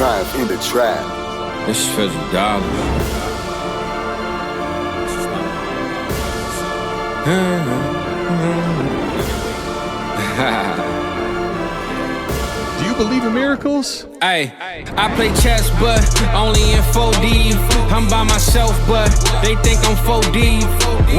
triumph in the trap. This is for the dollar. Do you believe in miracles? Ay, I play chess, but only in 4D. I'm by myself, but they think I'm 4D.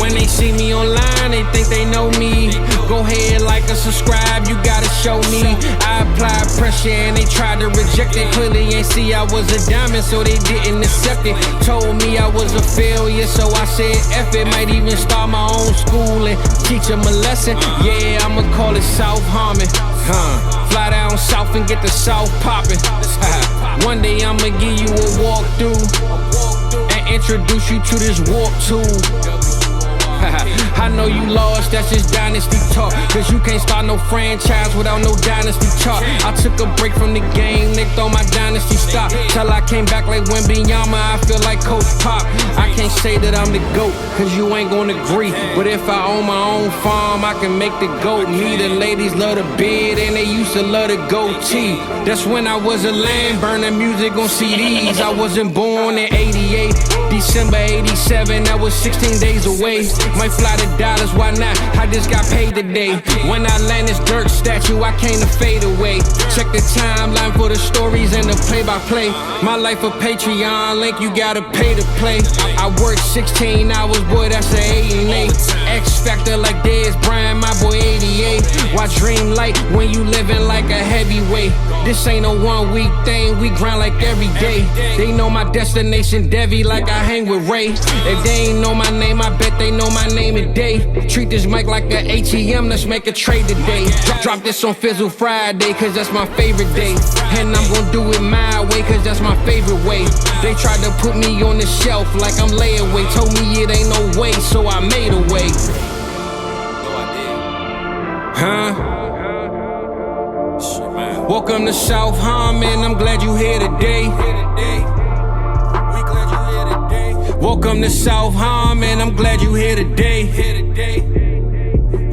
When they see me online, they think they know me. Go ahead, like and subscribe, you gotta show me. I applied pressure and they tried to reject it. Clearly ain't see I was a diamond, so they didn't accept it. Told me I was a failure, so I said F it. Might even start my own school and teach them a lesson. Yeah, I'ma call it South Harmon. Fly down south and get the South poppin'. One day I'ma give you a walkthrough and introduce you to this warp tool. I know you lost, that's just dynasty talk. Cause you can't start no franchise without no dynasty chart. I took a break from the game, they throw my dynasty stop. Till I came back like Wembanyama, I feel like Coach Pop. I can't say that I'm the GOAT, cause you ain't gonna agree. But if I own my own farm, I can make the GOAT. Me, the ladies love the beard and they used to love the goatee. That's when I was a lamb, burning music on CDs. I wasn't born in 88, December 87, that was 16 days away. Might fly to Dallas, why not? I just got paid today. When I land this dirt statue, I came to fade away. Check the timeline for the stories and the play-by-play. My life a Patreon link, you gotta pay to play. I work 16 hours, boy, that's an 8 and 8. X Factor like Dez Bryant, my boy 88. Why dream light when you living like a heavyweight? This ain't a 1 week thing, we grind like every day. They know my destination, Devi, like I hang with Ray. If they ain't know my name, I bet they know my name today. Treat this mic like an ATM, let's make a trade today. Drop this on Fizzle Friday, cause that's my favorite day. And I'm gonna do it my way, cause that's my favorite way. They tried to put me on the shelf like I'm layaway. Told me it ain't no way, so I made a way. Welcome to South Harmon, I'm glad you here today. Welcome to South Harmon, I'm glad you here today.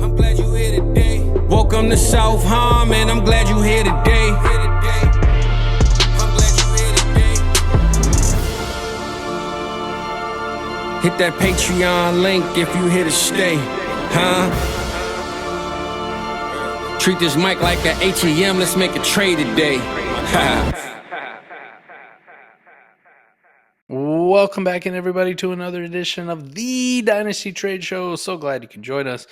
I'm glad you here today. Welcome to South Harmon, I'm glad you here today. I'm glad you here today. Hit that Patreon link if you here to stay, Treat this mic like an ATM, let's make a trade today. Welcome back in, everybody, to another edition of the Dynasty Trade Show. So glad you can join us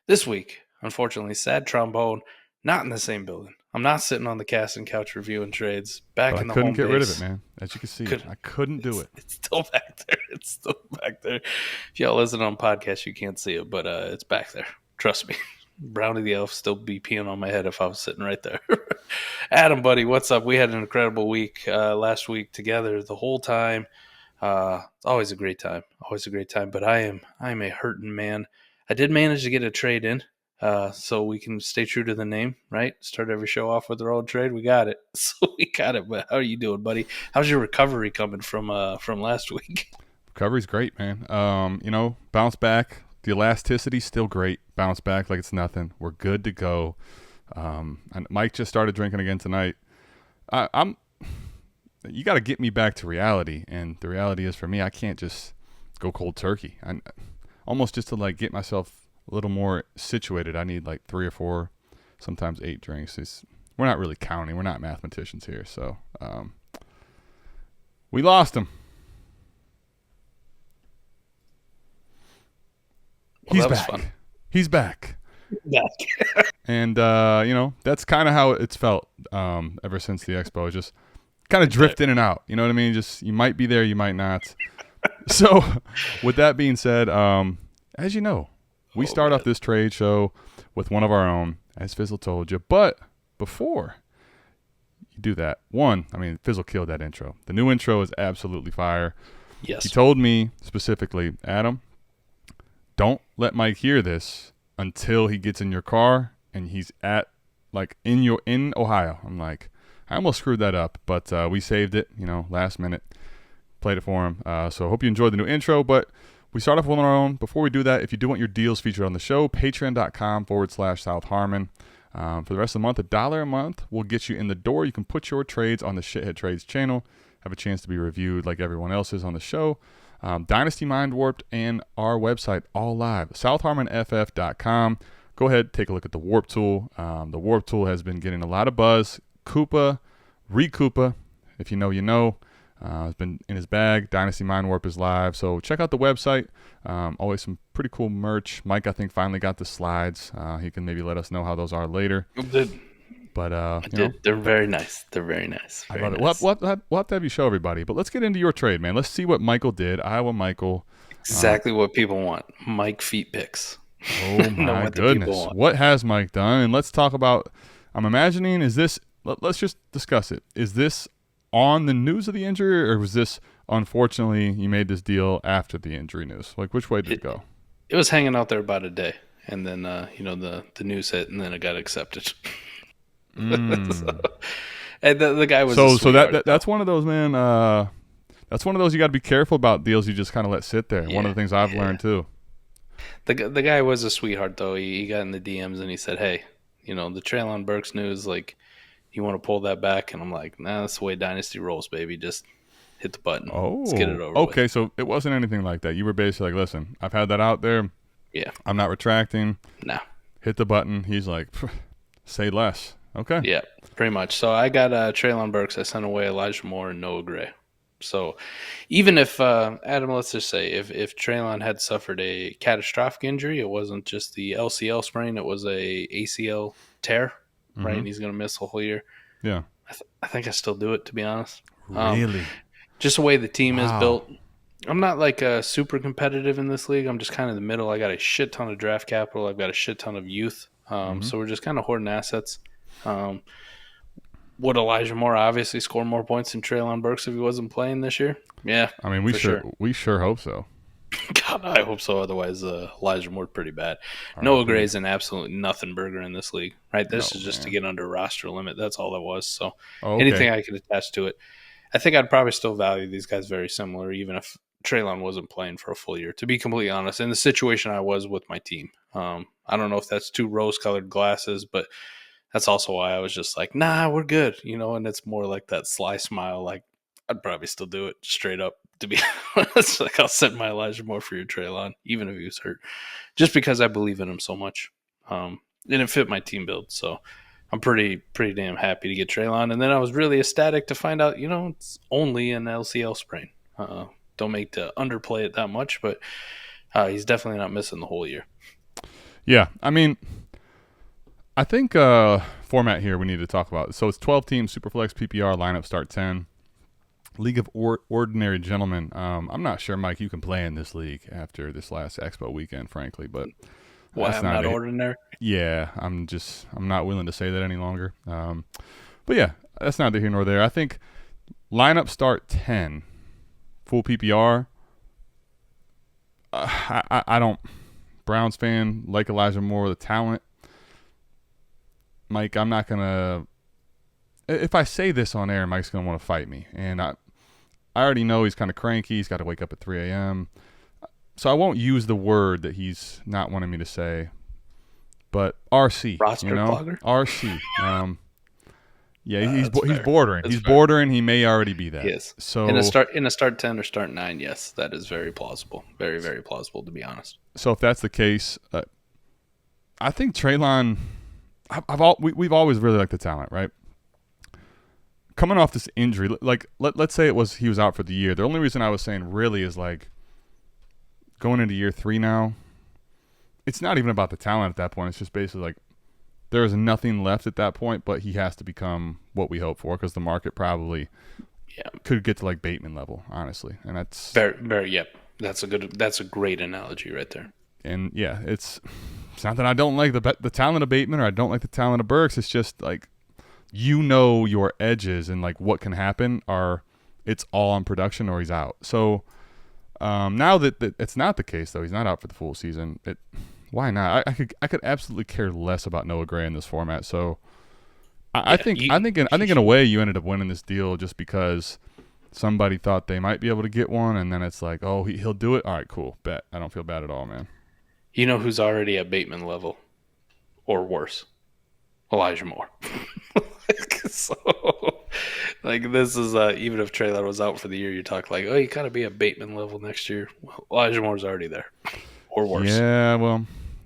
this week. Unfortunately, sad trombone, not in the same building. I'm not sitting on the cast and couch reviewing trades. Back in the home base. I couldn't get rid of it, man. As you can see, I couldn't do it. It's still back there. It's still back there. If y'all listen on podcast, you can't see it, but it's back there. Trust me. Brownie the Elf still be peeing on my head if I was sitting right there. Adam, buddy, what's up? We had an incredible week last week together the whole time. Always a great time. But I am a hurting man. I did manage to get a trade in, so we can stay true to the name, right? Start every show off with our old trade. We got it. So we got it. But how are you doing, buddy? How's your recovery coming from last week? Recovery's great, man. Bounce back. The elasticity still great. Bounce back like it's nothing. We're good to go. And Mike just started drinking again tonight. You got to get me back to reality, and the reality is for me, I can't just go cold turkey. I almost just to like get myself a little more situated. I need like 3 or 4, sometimes 8 drinks. We're not really counting. We're not mathematicians here, so we lost him. Well, He's back. And, that's kind of how it's felt ever since the Expo. Just kind of drift in and out. You know what I mean? Just you might be there, you might not. So with that being said, as you know, we start off this trade show with one of our own, as Fizzle told you. But before you do that, Fizzle killed that intro. The new intro is absolutely fire. Yes. He told me specifically, Adam, don't let Mike hear this until he gets in your car and he's in Ohio. I'm like, I almost screwed that up, but we saved it, last minute. Played it for him. So I hope you enjoyed the new intro, but we start off with our own. Before we do that, if you do want your deals featured on the show, patreon.com/South Harmon. For the rest of the month, $1 a month will get you in the door. You can put your trades on the Shithead Trades channel, have a chance to be reviewed like everyone else is on the show. Dynasty Mind Warped and our website, all live, southharmonff.com. Go ahead, take a look at the Warp Tool. The Warp Tool has been getting a lot of buzz. Koopa, Koopa, if you know, you know. Has been in his bag. Dynasty Mind Warp is live. So check out the website. Always some pretty cool merch. Mike, I think, finally got the slides. He can maybe let us know how those are later. I did. But They're very nice. They're very nice. I love it. We'll have to have you show everybody. But let's get into your trade, man. Let's see what Michael did. Iowa Michael. Exactly what people want. Mike feet picks. Oh my goodness. What has Mike done? And let's talk about, I'm imagining, let's just discuss it. Is this on the news of the injury, or was this, unfortunately, you made this deal after the injury news? Like, which way did it go? It was hanging out there about a day, and then the news hit, and then it got accepted. And the guy was that's one of those, man. That's one of those you got to be careful about deals you just kind of let sit there. One of the things I've learned too. The guy was a sweetheart though. He got in the DMs and he said, "Hey, the Treylon Burks news, like, you want to pull that back?" And I'm like, "Nah, that's the way Dynasty rolls, baby. Just hit the button. Let's get it over with." Okay, so it wasn't anything like that. You were basically like, "Listen, I've had that out there. Yeah, I'm not retracting. No, hit the button." He's like, "Say less." Okay. Yeah, pretty much. So I got Treylon Burks. I sent away Elijah Moore and Noah Gray. So even if, Adam, let's just say, if Treylon had suffered a catastrophic injury, it wasn't just the LCL sprain, it was a ACL tear, right? And he's going to miss the whole year. Yeah. I think I still do it, to be honest. Really? Just the way the team is built. I'm not like super competitive in this league. I'm just kind of the middle. I got a shit ton of draft capital. I've got a shit ton of youth. So we're just kind of hoarding assets. Would Elijah Moore obviously score more points than Treylon Burks if he wasn't playing this year? Yeah. I mean, we sure hope so. God, I hope so. Otherwise, Elijah Moore's pretty bad. Noah Gray's an absolute nothing burger in this league, right? This is just to get under roster limit. That's all it was. So anything I could attach to it. I think I'd probably still value these guys very similar, even if Treylon wasn't playing for a full year, to be completely honest. In the situation I was with my team. I don't know if that's two rose-colored glasses, but that's also why I was just like, nah, we're good, and it's more like that sly smile, like, I'd probably still do it straight up, to be honest. Like, I'll send my Elijah Moore for your Treylon, even if he was hurt, just because I believe in him so much. And it fit my team build, so I'm pretty damn happy to get Treylon. And then I was really ecstatic to find out, it's only an LCL sprain. Don't make to underplay it that much, but he's definitely not missing the whole year. Yeah, I mean, I think format here we need to talk about. So it's 12 teams, Superflex, PPR, lineup start 10. League of Ordinary Gentlemen. I'm not sure, Mike, you can play in this league after this last Expo weekend, frankly, but I'm not ordinary. Yeah, I'm not willing to say that any longer. But yeah, that's neither here nor there. I think lineup start 10, full PPR. I don't. Browns fan, like Elijah Moore, the talent. Mike, I'm not going to – if I say this on air, Mike's going to want to fight me. And I already know he's kind of cranky. He's got to wake up at 3 a.m. So I won't use the word that he's not wanting me to say. But RC. Roster blogger? RC. Yeah, he's fair. bordering. He's bordering. He may already be that. Yes. So in a start 10 or start 9, yes, that is very plausible. Very, very plausible, to be honest. So if that's the case, I think Treylon – we've always really liked the talent, right? Coming off this injury, like let's say he was out for the year. The only reason I was saying really is like going into year 3 now. It's not even about the talent at that point. It's just basically like there is nothing left at that point, but he has to become what we hope for because the market probably could get to like Bateman level, honestly. And that's very, very. Yep, that's a great analogy right there. And yeah, it's not that I don't like the talent of Bateman or I don't like the talent of Burks. It's just like your edges and like what can happen it's all on production or he's out. So now that it's not the case though, he's not out for the full season. Why not? I could absolutely care less about Noah Gray in this format. So I think in a way you ended up winning this deal just because somebody thought they might be able to get one, and then it's like, oh, he'll do it. All right, cool, bet. I don't feel bad at all, man. You know who's already at Bateman level or worse? Elijah Moore. So, like, this is even if Treylon was out for the year, you talk like, oh, you gotta be a Bateman level next year. Well, Elijah Moore's already there, or worse. Yeah, well,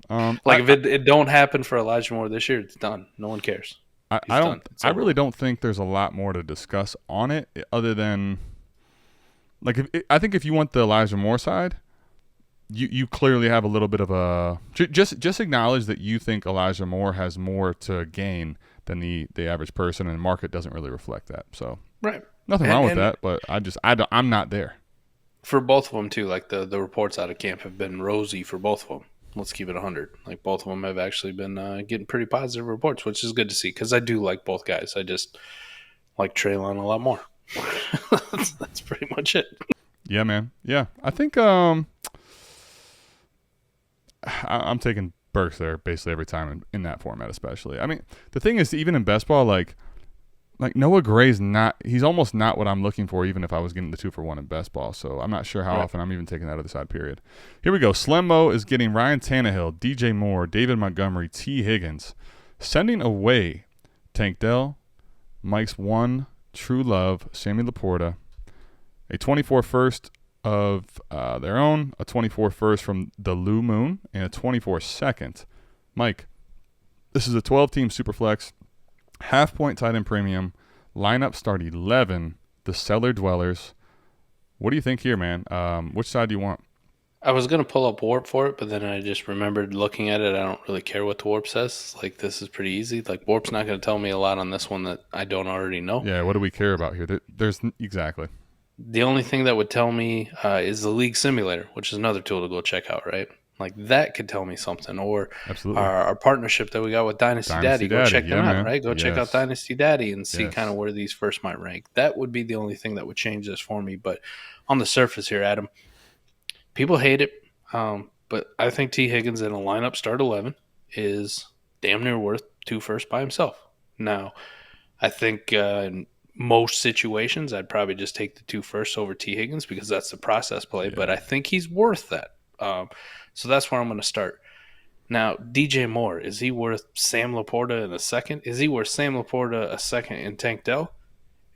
if it don't happen for Elijah Moore this year, it's done. No one cares. I really don't think there's a lot more to discuss on it, other than like I think if you want the Elijah Moore side, you clearly have a little bit of a just acknowledge that you think Elijah Moore has more to gain than the average person, and the market doesn't really reflect that. So right, nothing wrong with that, but I'm not there. For both of them too, like the reports out of camp have been rosy for both of them. Let's keep it 100. Like, both of them have actually been getting pretty positive reports, which is good to see, because I do like both guys. I just like Treylon a lot more. That's pretty much it. Yeah, man. Yeah, I think I'm taking Burks there basically every time in that format, especially. I mean, the thing is, even in best ball, like Noah Gray's he's almost not what I'm looking for, even if I was getting the 2-for-1 in best ball. So I'm not sure how often I'm even taking that other side, period. Here we go. Slemmo is getting Ryan Tannehill, DJ Moore, David Montgomery, T. Higgins, sending away Tank Dell, Mike's one, True Love, Sammy LaPorta, a 24 first of their own, a 24 first from the Lou Moon, and a 24 second. Mike, this is a 12-team Superflex. Half-point tight end premium, lineup start 11, the cellar dwellers. What do you think here, man? Which side do you want? I was going to pull up Warp for it, but then I just remembered looking at it, I don't really care what the Warp says. Like, this is pretty easy. Like, Warp's not going to tell me a lot on this one that I don't already know. Yeah, what do we care about here? There's exactly. The only thing that would tell me is the League Simulator, which is another tool to go check out, right? Like, that could tell me something. Or our partnership that we got with Dynasty Daddy. Go check them out, right? Go check out Dynasty Daddy and see kind of where these first might rank. That would be the only thing that would change this for me. But on the surface here, Adam, people hate it. But I think T. Higgins in a lineup start 11 is damn near worth 2 firsts by himself. Now, I think in most situations, I'd probably just take the 2 firsts over T. Higgins because that's the process play. Yeah. But I think he's worth that. So that's where I'm going to start. Now, DJ Moore, is he worth Sam LaPorta in a second? Is he worth Sam LaPorta a second in Tank Dell?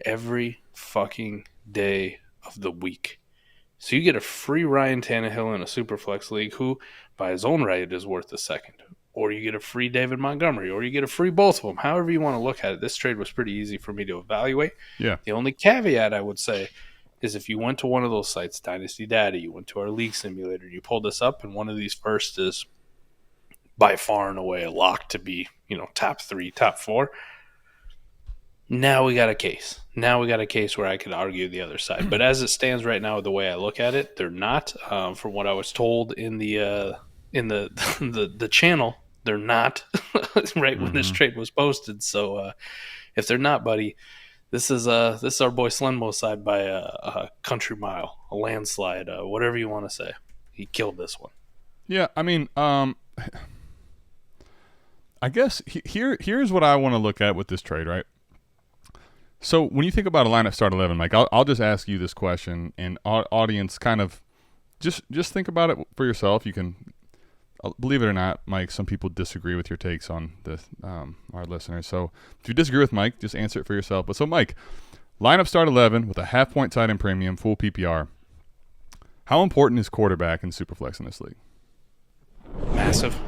Every fucking day of the week. So you get a free Ryan Tannehill in a Superflex league who, by his own right, is worth a second. Or you get a free David Montgomery, or you get a free both of them. However you want to look at it, this trade was pretty easy for me to evaluate. Yeah. The only caveat I would say is if you went to one of those sites, Dynasty Daddy, you went to our League Simulator, you pulled this up, and one of these first is by far and away a lock to be, top 3, top 4. Now we got a case. Now we got a case where I could argue the other side. But as it stands right now, the way I look at it, they're not. From what I was told in the channel, they're not right when this trade was posted. So if they're not, buddy, this is our boy Slenmo's side by a country mile, a landslide, whatever you want to say. He killed this one. Yeah, I mean, I guess here's what I want to look at with this trade, right? So when you think about a lineup start 11, Mike, I'll just ask you this question, and audience kind of just think about it for yourself. You can, believe it or not, Mike, some people disagree with your takes on this, our listeners. So if you disagree with Mike, just answer it for yourself. But so, Mike, lineup start 11 with a half-point tight end premium, full PPR. How important is quarterback in Superflex in this league? Massive.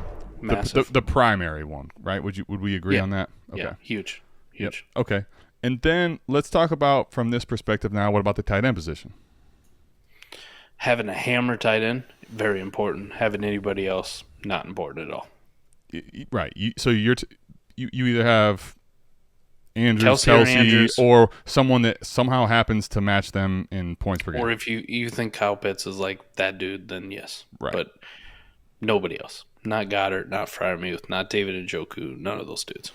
The primary one, right? Would we agree on that? Okay. Yeah, huge. Yep. Okay. And then let's talk about, from this perspective now, what about the tight end position? Having a hammer tight end, very important. Having anybody else, not important at all. Right. So you either have Kelce or someone that somehow happens to match them in points per game. Or if you think Kyle Pitts is like that dude, then yes. Right. But nobody else. Not Goddard, not Freiermuth, not David Njoku, none of those dudes.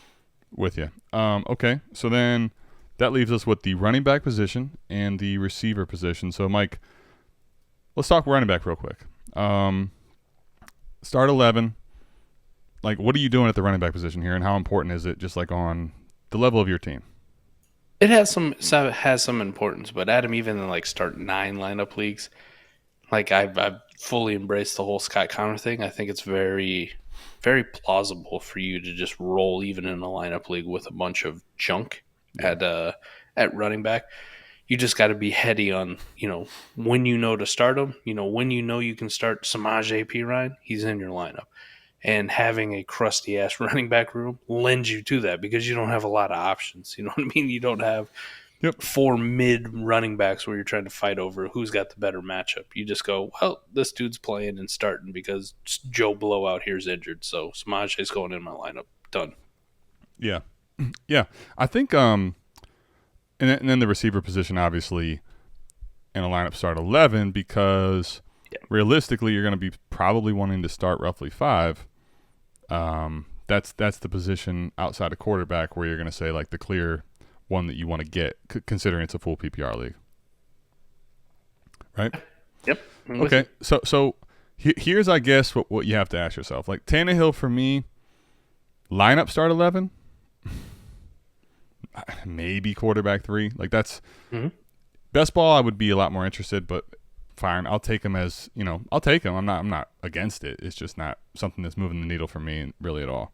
With you. Okay. So then that leaves us with the running back position and the receiver position. So, Mike, let's talk running back real quick. Start 11. Like, what are you doing at the running back position here, and how important is it just like on the level of your team? It has some importance, but Adam, even in like start 9 lineup leagues, like I've fully embrace the whole Scott Connor thing, I think it's very, very plausible for you to just roll even in a lineup league with a bunch of junk at running back. You just got to be heady on, when to start him, when you can start Samaj AP Ryan, he's in your lineup. And having a crusty-ass running back room lends you to that because you don't have a lot of options. You know what I mean? You don't have 4 mid running backs where you're trying to fight over who's got the better matchup. You just go, well, this dude's playing and starting because Joe Blow out here is injured. So Samaj is going in my lineup. Done. Yeah. Yeah. I think and then the receiver position, obviously, in a lineup start 11 because realistically you're going to be probably wanting to start roughly 5. That's the position outside of quarterback where you're going to say like the clear one that you want to get, considering it's a full PPR league, right? Yep. Okay. So here's I guess what you have to ask yourself. Like Tannehill for me, lineup start 11, maybe quarterback 3. Like that's best ball. I would be a lot more interested, but fine. I'll take him as, I'll take him. I'm not against it. It's just not something that's moving the needle for me really at all.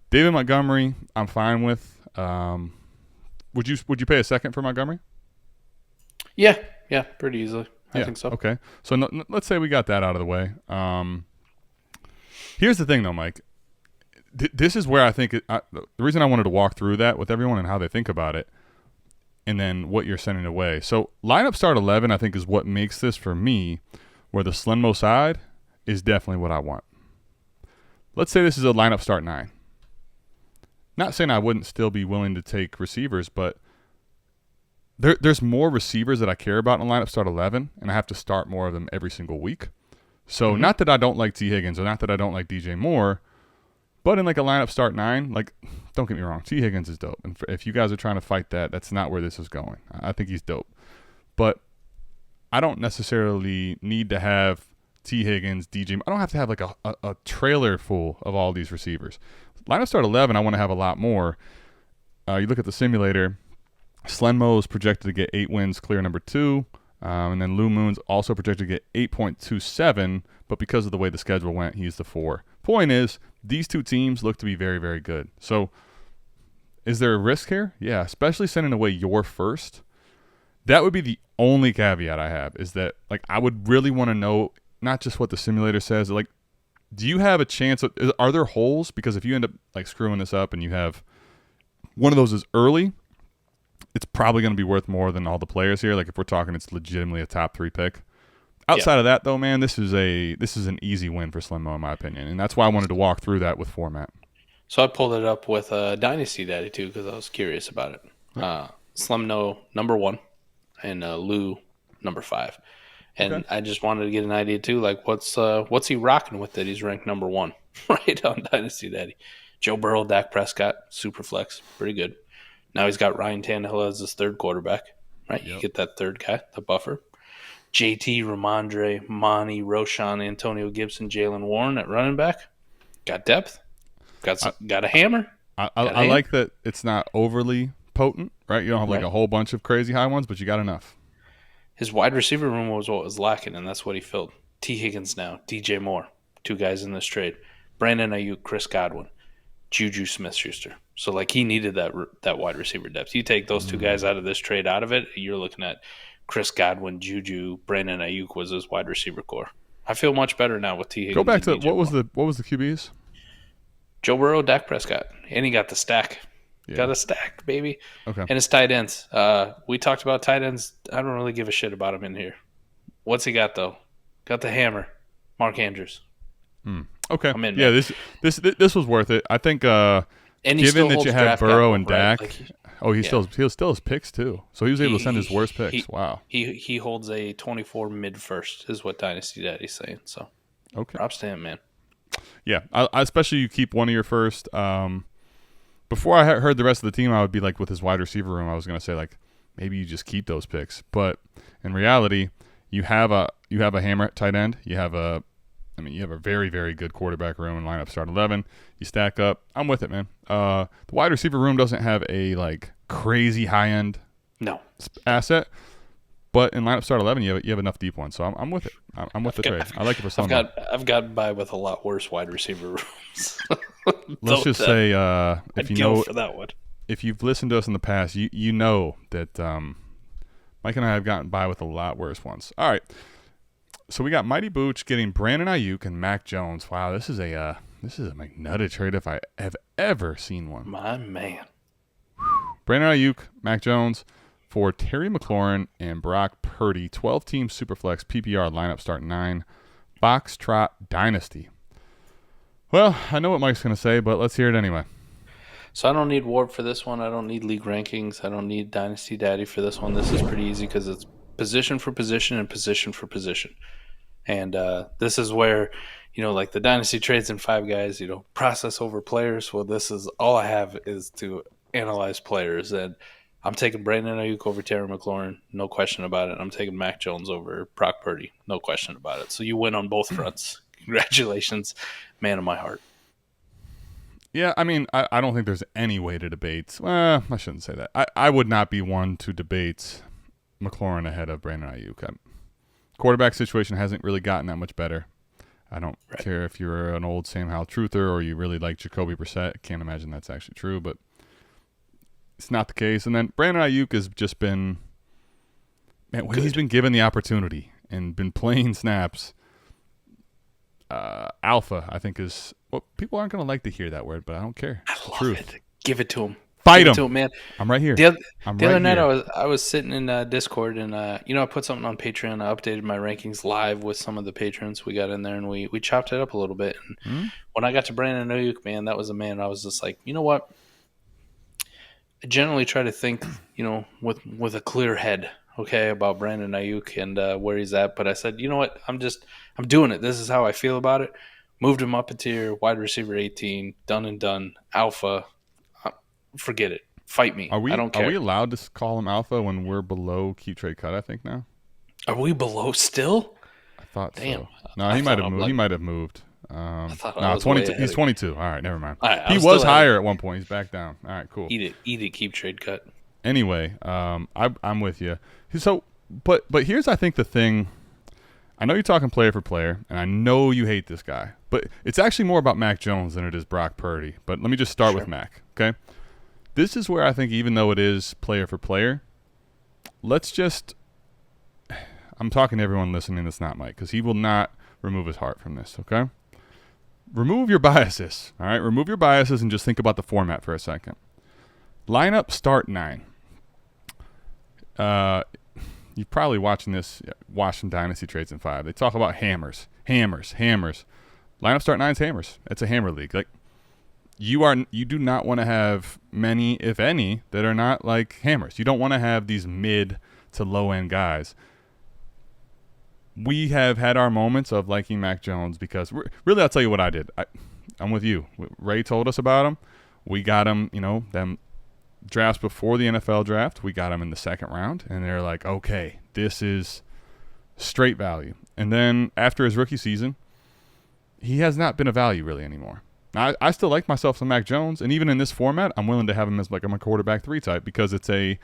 David Montgomery, I'm fine with. Would you pay a second for Montgomery? Yeah, pretty easily. I think so. Okay. So let's say we got that out of the way. Here's the thing though, Mike. This is where I think the reason I wanted to walk through that with everyone and how they think about it, and then what you're sending away. So lineup start 11, I think, is what makes this for me, where the Slenmo side is definitely what I want. Let's say this is a lineup start 9. Not saying I wouldn't still be willing to take receivers, but there's more receivers that I care about in a lineup start 11, and I have to start more of them every single week. So not that I don't like T. Higgins or not that I don't like DJ Moore, but in like a lineup start 9, like, don't get me wrong, T. Higgins is dope. And if you guys are trying to fight that, that's not where this is going. I think he's dope. But I don't necessarily need to have T. Higgins, DJ. I don't have to have like a trailer full of all these receivers. Lineup start 11, I want to have a lot more. You look at the simulator, Slenmo is projected to get 8 wins, clear number 2. And then Lou Moon's also projected to get 8.27, but because of the way the schedule went, he's the 4. Point is, these two teams look to be very, very good. So is there a risk here? Yeah, especially sending away your first. That would be the only caveat I have, is that like I would really want to know not just what the simulator says, like, do you have a chance? Are there holes? Because if you end up like screwing this up and you have one of those is early, it's probably going to be worth more than all the players here. Like if we're talking, it's legitimately a top 3 pick. Outside of that, though, man, this is an easy win for Slenmo in my opinion, and that's why I wanted to walk through that with format. So I pulled it up with Dynasty Daddy too because I was curious about it. Slenmo number 1, and Lou number 5. And I just wanted to get an idea too, like what's he rocking with that he's ranked number 1 right on Dynasty Daddy. Joe Burrow, Dak Prescott, Superflex, pretty good. Now he's got Ryan Tannehill as his 3rd quarterback, right? Yep. You get that 3rd guy, the buffer. JT, Ramondre, Monty, Roshan, Antonio Gibson, Jalen Warren at running back. Got depth. Got a hammer. I like that it's not overly potent, right? You don't have like a whole bunch of crazy high ones, but you got enough. His wide receiver room was what was lacking, and that's what he filled. T. Higgins now, DJ Moore, 2 guys in this trade. Brandon Aiyuk, Chris Godwin, Juju Smith-Schuster. So, like, he needed that wide receiver depth. You take those 2 guys out of this trade out of it, you're looking at Chris Godwin, Juju, Brandon Aiyuk was his wide receiver core. I feel much better now with T. Higgins. Go back to what was the QBs? Joe Burrow, Dak Prescott, and he got the stack. Yeah. Got a stack, baby. Okay. And his tight ends. We talked about tight ends. I don't really give a shit about him in here. What's he got though? Got the hammer. Mark Andrews. Okay. I'm in, yeah, this was worth it. I think. And given that you have Burrow and Dak. Right? Like, he still has picks too. So he was able to send his worst picks. Wow. He holds a 24 mid first is what Dynasty Daddy's saying. So props to him, man. Yeah, I especially you keep one of your first. Before I heard the rest of the team, I would be like with his wide receiver room. I was going to say like maybe you just keep those picks, but in reality, you have a hammer at tight end. You have a very, very good quarterback room and lineup start 11. You stack up. I'm with it, man. The wide receiver room doesn't have a like crazy high end no asset, But in lineup start 11, you have enough deep ones. So I'm with it. I'm with the trade. I like it for some. I've gotten by with a lot worse wide receiver rooms. Let's just say if you know for that one. If you've listened to us in the past, you know that Mike and I have gotten by with a lot worse ones. All right. So we got Mighty Booch getting Brandon Aiyuk and Mac Jones. Wow, this is a McNutted trade if I have ever seen one. My man. Brandon Aiyuk, Mac Jones for Terry McLaurin and Brock Purdy. 12-team Superflex PPR lineup start 9. Foxtrot Dynasty. Well, I know what Mike's going to say, but let's hear it anyway. So I don't need Warp for this one. I don't need League Rankings. I don't need Dynasty Daddy for this one. This is pretty easy because it's position for position and position for position. And this is where, like the Dynasty Trades in 5 guys, process over players. Well, this is all I have is to analyze players. And I'm taking Brandon Aiyuk over Terry McLaurin, no question about it. I'm taking Mac Jones over Brock Purdy, no question about it. So you win on both fronts. Congratulations, man of my heart. Yeah, I mean, I don't think there's any way to debate. Well, I shouldn't say that. I would not be one to debate McLaurin ahead of Brandon Aiyuk. Quarterback situation hasn't really gotten that much better. I don't care if you're an old Sam Howell truther or you really like Jacoby Brissett. Can't imagine that's actually true, but it's not the case. And then Brandon Aiyuk has just been, man, when he's been given the opportunity and been playing snaps, alpha, I think is, well, people aren't going to like to hear that word, but I don't care. I love it. Give it to him. Fight Give him. it to him, man. I'm right here. The other night I was sitting in Discord and I put something on Patreon. I updated my rankings live with some of the patrons we got in there, and we chopped it up a little bit. And when I got to Brandon Aiyuk, man, that was a man. I was just like, you know what? I generally try to think, with a clear head, okay, about Brandon Aiyuk and where he's at. But I said, you know what? I'm doing it. This is how I feel about it. Moved him up a tier, wide receiver 18, done and done, alpha. Forget it. Fight me. I don't care. Are we allowed to call him alpha when we're below keep trade cut, I think now? Are we below still? I thought Damn. so. No, he might have moved. He might have moved. I thought no, 22. He's 22. All right, never mind. Right, he was higher at one point. He's back down. All right, cool. Eat it, keep trade cut. Anyway, I'm with you. So, but here's I think the thing. I know you're talking player for player, and I know you hate this guy, but it's actually more about Mac Jones than it is Brock Purdy. But let me just start with Mac, okay? This is where I think even though it is player for player, let's just – I'm talking to everyone listening that's not Mike because he will not remove his heart from this, okay? Remove your biases, all right? Remove your biases and just think about the format for a second. Lineup start 9. You're probably watching Dynasty Trades in 5. They talk about hammers. Lineup start 9's hammers. It's a hammer league. Like you do not want to have many, if any, that are not like hammers. You don't want to have these mid to low end guys. We have had our moments of liking Mac Jones because really, I'll tell you what I did. I'm with you. Ray told us about him. We got him, them drafts before the NFL draft. We got him in the second round, and they're like, okay, this is straight value. And then after his rookie season, he has not been a value really anymore. Now, I still like myself some Mac Jones, and even in this format, I'm willing to have him as like a quarterback 3 type because it's a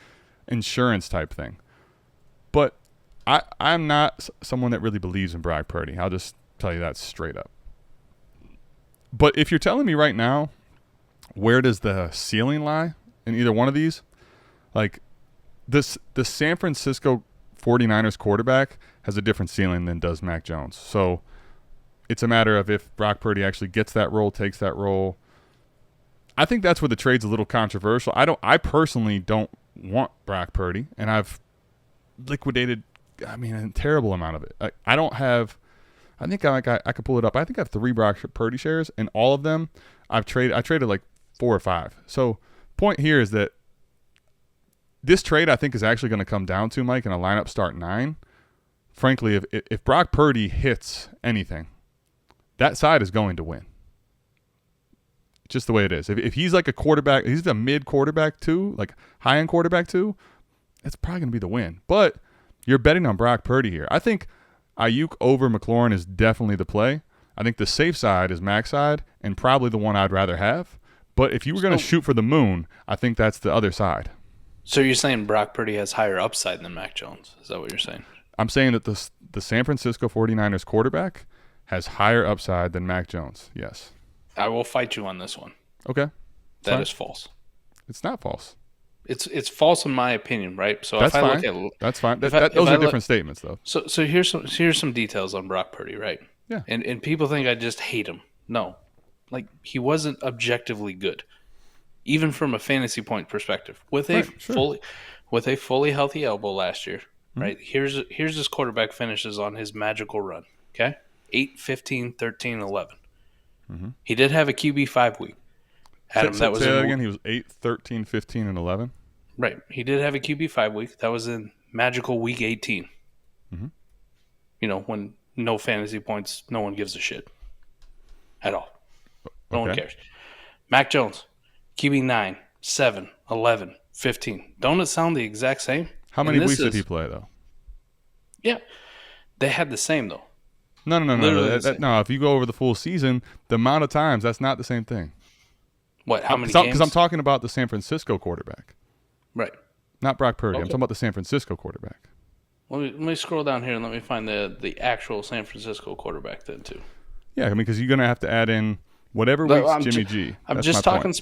insurance type thing. But I'm not someone that really believes in Brock Purdy. I'll just tell you that straight up. But if you're telling me right now, where does the ceiling lie in either one of these? Like the San Francisco 49ers quarterback has a different ceiling than does Mac Jones. So it's a matter of if Brock Purdy actually gets that role, takes that role. I think that's where the trade's a little controversial. I personally don't want Brock Purdy, and I've liquidated a terrible amount of it. I don't have – I think I could pull it up. I think I have 3 Brock Purdy shares, and all of them I traded like 4 or 5. So point here is that this trade I think is actually going to come down to, Mike, in a lineup start 9. Frankly, if Brock Purdy hits anything, that side is going to win. Just the way it is. If he's like a quarterback, he's a mid quarterback 2, like high-end quarterback 2, it's probably going to be the win. But you're betting on Brock Purdy here. I think Aiyuk over McLaurin is definitely the play. I think the safe side is Mac's side and probably the one I'd rather have. But if you were going to shoot for the moon, I think that's the other side. So you're saying Brock Purdy has higher upside than Mac Jones? Is that what you're saying? I'm saying that the San Francisco 49ers quarterback has higher upside than Mac Jones. Yes. I will fight you on this one. Okay. That is false. It's not false. It's false in my opinion, right? So That's if I fine. look at That's fine. Those are different statements, though. So here's some details on Brock Purdy, right? Yeah. And people think I just hate him. No, like he wasn't objectively good, even from a fantasy point perspective. With a fully healthy elbow last year, right? Here's his quarterback finishes on his magical run. Okay, 8, 15, 13, 11. He did have a QB5 week. Adam, that was again. He was 8, 13, 15, and 11. Right. He did have a QB5 week. That was in magical week 18. You know, when no fantasy points, no one gives a shit at all. No one cares. Mac Jones, QB9, 7, 11, 15. Don't it sound the exact same? How many weeks did he play, though? Yeah. They had the same, though. No. No, if you go over the full season, the amount of times, that's not the same thing. What? How many games? Because I'm talking about the San Francisco quarterback. Right. Not Brock Purdy. Okay. I'm talking about the San Francisco quarterback. Let me scroll down here and let me find the actual San Francisco quarterback then, too. Yeah, I mean, because you're going to have to add in whatever weeks Jimmy G. I'm just talking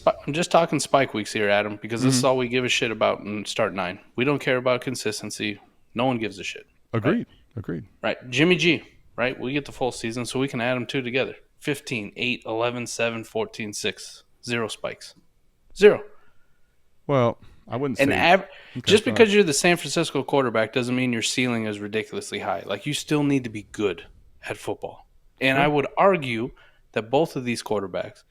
spike weeks here, Adam, because this is all we give a shit about in start 9. We don't care about consistency. No one gives a shit. Agreed. Right. Jimmy G, right? We get the full season, so we can add them 2 together. 15, 8, 11, 7, 14, 6. 0 spikes. 0. Well, I wouldn't say. Just because you're the San Francisco quarterback doesn't mean your ceiling is ridiculously high. Like, you still need to be good at football. And I would argue that both of these quarterbacks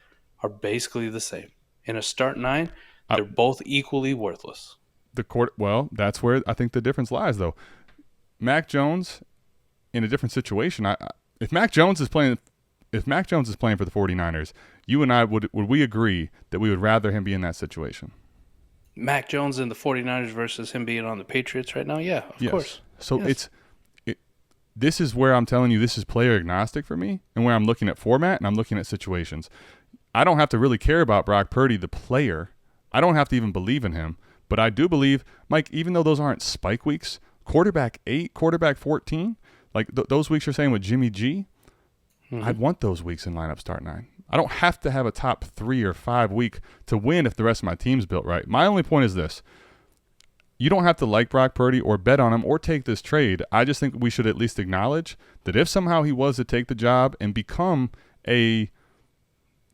are basically the same. In a start 9, they're both equally worthless. Well, that's where I think the difference lies, though. Mac Jones, in a different situation, if Mac Jones is playing for the 49ers, you and I would we agree that we would rather him be in that situation? Mac Jones and the 49ers versus him being on the Patriots right now? Yeah, of course. So this is where I'm telling you this is player agnostic for me, and where I'm looking at format and I'm looking at situations. I don't have to really care about Brock Purdy, the player. I don't have to even believe in him. But I do believe, Mike, even though those aren't spike weeks, quarterback 8, quarterback 14, like those weeks you're saying with Jimmy G, I'd want those weeks in lineup start 9. I don't have to have a top 3 or 5 week to win if the rest of my team's built right. My only point is this. You don't have to like Brock Purdy or bet on him or take this trade. I just think we should at least acknowledge that if somehow he was to take the job and become a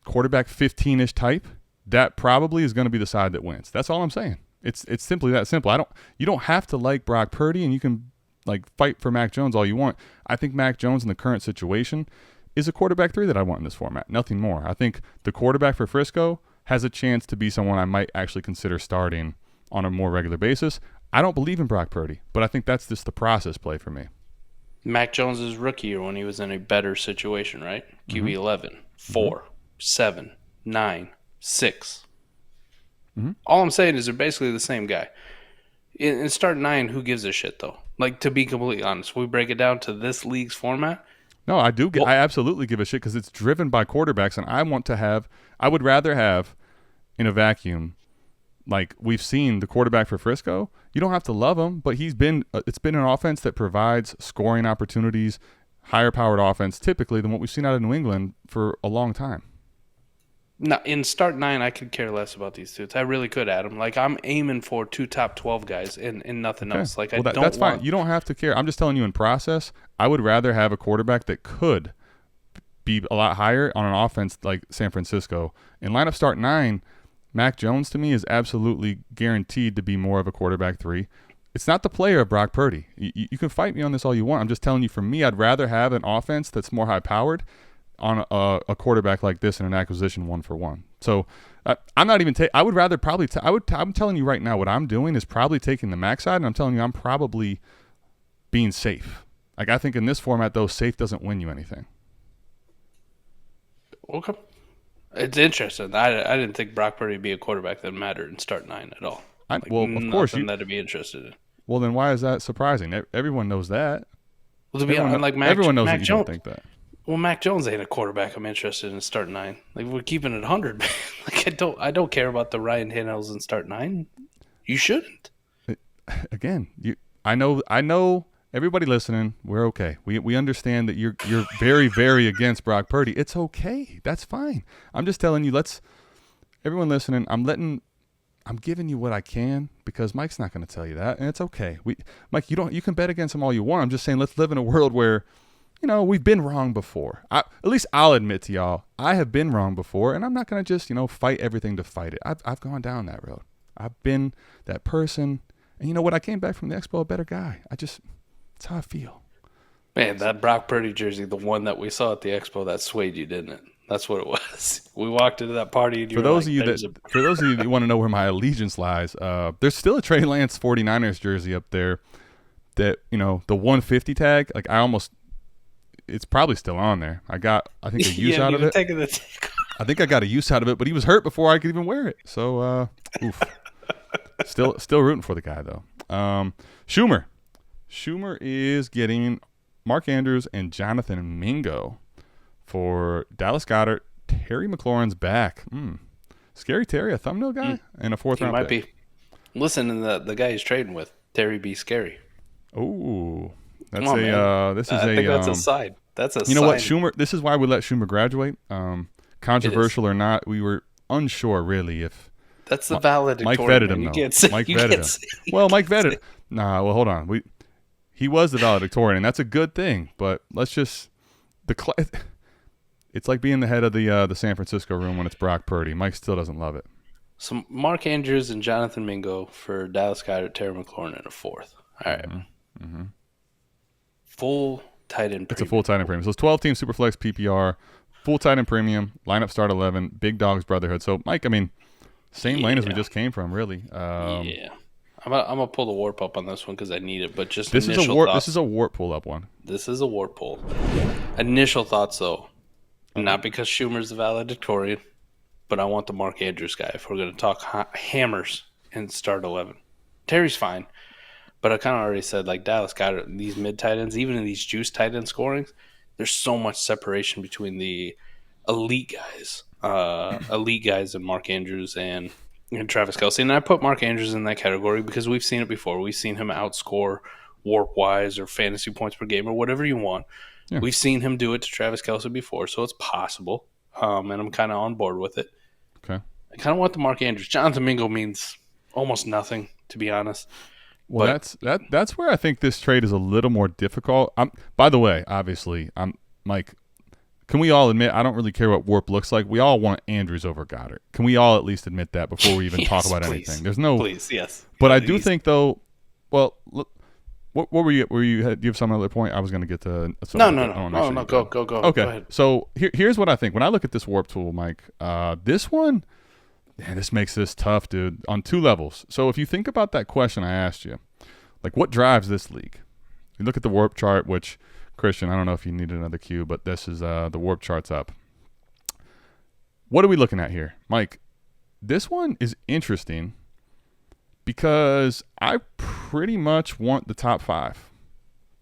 quarterback 15-ish type, that probably is going to be the side that wins. That's all I'm saying. It's simply that simple. You don't have to like Brock Purdy, and you can fight for Mac Jones all you want. I think Mac Jones in the current situation is a quarterback 3 that I want in this format. Nothing more. I think the quarterback for Frisco has a chance to be someone I might actually consider starting on a more regular basis. I don't believe in Brock Purdy, but I think that's just the process play for me. Mac Jones' rookie year when he was in a better situation, right? QB 11, 4, 7, 9, 6. All I'm saying is they're basically the same guy. In start 9, who gives a shit, though? Like, to be completely honest, we break it down to this league's format. No, I do. I absolutely give a shit because it's driven by quarterbacks, and I would rather have in a vacuum, like we've seen the quarterback for Frisco. You don't have to love him, but it's been an offense that provides scoring opportunities, higher powered offense typically than what we've seen out of New England for a long time. No, in start 9, I could care less about these dudes. I really could, Adam. Like, I'm aiming for 2 top 12 guys and nothing else. Like, that's fine. You don't have to care. I'm just telling you in process, I would rather have a quarterback that could be a lot higher on an offense like San Francisco. In lineup start 9, Mac Jones to me is absolutely guaranteed to be more of a quarterback 3. It's not the player of Brock Purdy. You can fight me on this all you want. I'm just telling you, for me, I'd rather have an offense that's more high-powered on a quarterback like this in an acquisition 1-for-1. So I'm not even I would rather probably I'm telling you right now what I'm doing is probably taking the max side, and I'm telling you I'm probably being safe. Like, I think in this format though, safe doesn't win you anything. Okay. It's interesting. I didn't think Brock Purdy would be a quarterback that mattered in start 9 at all. Well, of course that'd be interested in. Well, then why is that surprising? Everyone knows that. Well, to be honest, like everyone knows Mac that you Jones, don't think that. Well, Mac Jones ain't a quarterback I'm interested in start 9. Like, we're keeping it 100. Like, I don't care about the Ryan Tannehills in start 9. You shouldn't. Again, I know everybody listening, we're okay. We understand that you're very, very against Brock Purdy. It's okay. That's fine. I'm just telling you, everyone listening, I'm giving you what I can because Mike's not going to tell you that, and it's okay. Mike, you can bet against him all you want. I'm just saying let's live in a world where, we've been wrong before. At least I'll admit to y'all, I have been wrong before, and I'm not going to just, fight everything to fight it. I've gone down that road. I've been that person, and you know what? I came back from the Expo a better guy. That's how I feel. Man, that Brock Purdy jersey, the one that we saw at the Expo, that swayed you, didn't it? That's what it was. We walked into that party. And for those of you that want to know where my allegiance lies, there's still a Trey Lance 49ers jersey up there. That the 150 tag, it's probably still on there. I think a use out of it. I think I got a use out of it, but he was hurt before I could even wear it. So, oof. Still rooting for the guy though. Schumer is getting Mark Andrews and Jonathan Mingo for Dallas Goedert. Terry McLaurin's back. Scary Terry, a thumbnail guy, and a fourth round pick. Might be. Listen, to the guy he's trading with, Terry B. Scary. Oh, that's I think that's a side. That's a. You know what, Schumer? This is why we let Schumer graduate. Controversial or not, we were unsure really if. That's the valedictorian. Mike vetted him though. Mike vetted him. Well, Mike vetted. Nah, well, hold on. He was the valedictorian, and that's a good thing. But let's just it's like being the head of the San Francisco room when it's Brock Purdy. Mike still doesn't love it. So Mark Andrews and Jonathan Mingo for Dallas Goedert, Terry McLaurin, and a fourth. All right. Mm-hmm. Full tight end premium. It's a full tight end premium. So it's 12-team Superflex PPR, full tight end premium, lineup start 11, Big Dogs Brotherhood. So, Mike, same lane as we just came from, really. Yeah. I'm gonna pull the warp up on this one because I need it. But just this is a warp pull up one. This is a warp pull. Initial thoughts though, not because Schumer's the valedictorian, but I want the Mark Andrews guy. If we're gonna talk hammers and start 11, Terry's fine, but I kind of already said Dallas got these mid tight ends, even in these juice tight end scorings. There's so much separation between the elite guys and Mark Andrews and Travis Kelce. And I put Mark Andrews in that category because we've seen it before. We've seen him outscore warp-wise or fantasy points per game or whatever you want. Yeah. We've seen him do it to Travis Kelce before, so it's possible. And I'm kind of on board with it. Okay. I kind of want the Mark Andrews. Jonathan Mingo means almost nothing, to be honest. Well, that's where I think this trade is a little more difficult. By the way, obviously, Mike, can we all admit I don't really care what warp looks like? We all want Andrews over Goddard. Can we all at least admit that before we even talk about anything? There's no. Please, yes. But I do think though. Well, look, what were you? Do you have some other point? I was going to get to. No. Go. Okay. Go ahead. So here's what I think. When I look at this warp tool, Mike, this one, this makes this tough, dude, on two levels. So if you think about that question I asked you, what drives this league? You look at the warp chart, which. Christian, I don't know if you need another cue, but this is the warp chart's up. What are we looking at here? Mike, this one is interesting because I pretty much want the top 5,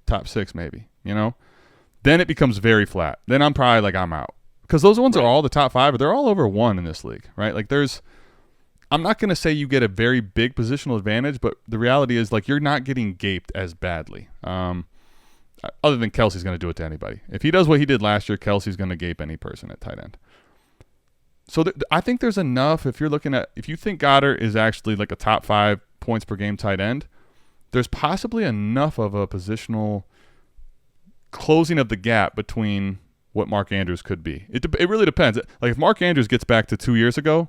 top 6 maybe, Then it becomes very flat. Then I'm probably I'm out. Because those ones are all the top 5, but they're all over 1 in this league, right? I'm not going to say you get a very big positional advantage, but the reality is you're not getting gaped as badly. Other than Kelce's going to do it to anybody. If he does what he did last year, Kelce's going to gape any person at tight end. So I think there's enough. If you think Goddard is actually a top 5 points per game tight end, there's possibly enough of a positional closing of the gap between what Mark Andrews could be. It really depends. If Mark Andrews gets back to 2 years ago,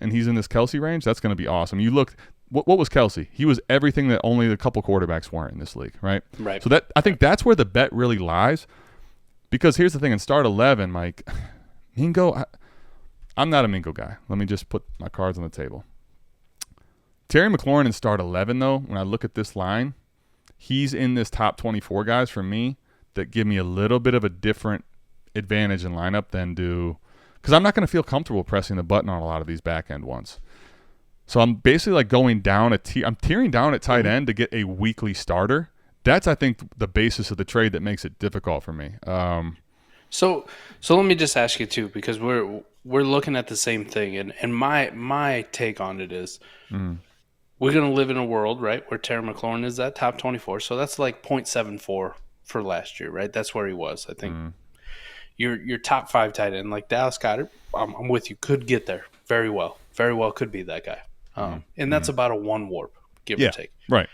and he's in this Kelce range, that's going to be awesome. You look. What was Kelce? He was everything that only a couple quarterbacks weren't in this league, right? Right. So I think that's where the bet really lies. Because here's the thing: in start 11, Mike, Mingo, I'm not a Mingo guy. Let me just put my cards on the table. Terry McLaurin in start 11, though, when I look at this line, he's in this top 24 guys for me that give me a little bit of a different advantage in lineup than do – because I'm not going to feel comfortable pressing the button on a lot of these back end ones. So I'm basically going down I'm tearing down at tight end to get a weekly starter. That's, I think, the basis of the trade that makes it difficult for me. So let me just ask you too, because we're looking at the same thing, and my take on it is we're going to live in a world, right, where Terry McLaurin is that top 24, so that's like 0.74 for last year, right? That's where he was. I think your top 5 tight end, like Dallas Goedert, I'm with you, could get there very well could be that guy. And that's about a 1 warp, give or take. Right.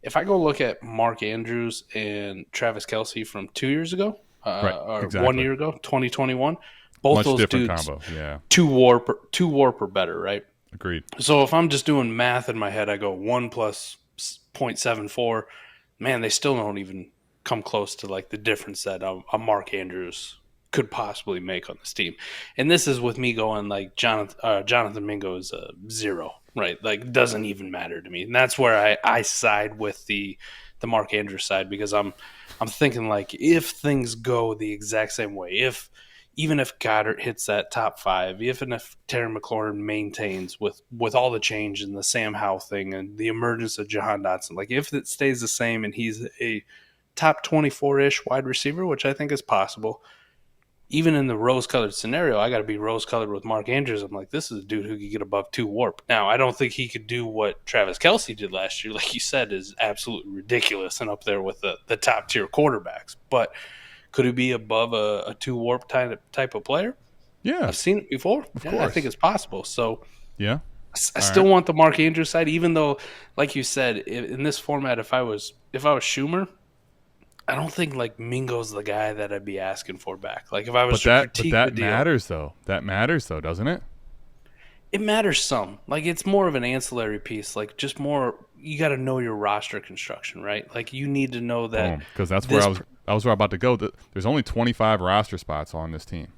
If I go look at Mark Andrews and Travis Kelce from 2 years ago, or exactly. 1 year ago, 2021, both Much those different dudes, combo. Yeah. 2 warp or better, right? Agreed. So if I'm just doing math in my head, I go 1 plus 0.74. Man, they still don't even come close to like the difference that a Mark Andrews could possibly make on this team. And this is with me going like Jonathan Mingo is a 0, right? Like doesn't even matter to me. And that's where I side with the Mark Andrews side, because I'm thinking like if things go the exact same way, even if Goddard hits that top 5, even if Terry McLaurin maintains with all the change and the Sam Howell thing and the emergence of Jahan Dotson, like if it stays the same and he's a top 24-ish wide receiver, which I think is possible, even in the rose-colored scenario, I got to be rose-colored with Mark Andrews. I'm like, this is a dude who could get above 2 warp. Now, I don't think he could do what Travis Kelce did last year. Like you said, is absolutely ridiculous and up there with the top-tier quarterbacks. But could he be above a 2 warp type of player? Yeah. I've seen it before. Of I course. think it's possible. So Yeah. I still want the Mark Andrews side, even though, like you said, in this format, if I was Schumer, I don't think like Mingo's the guy that I'd be asking for back. Like if I was But that matters though. That matters though, doesn't it? It matters some. Like it's more of an ancillary piece. Like just more, you got to know your roster construction, right? Like you need to know that, because that's where I was about to go. There's only 25 roster spots on this team.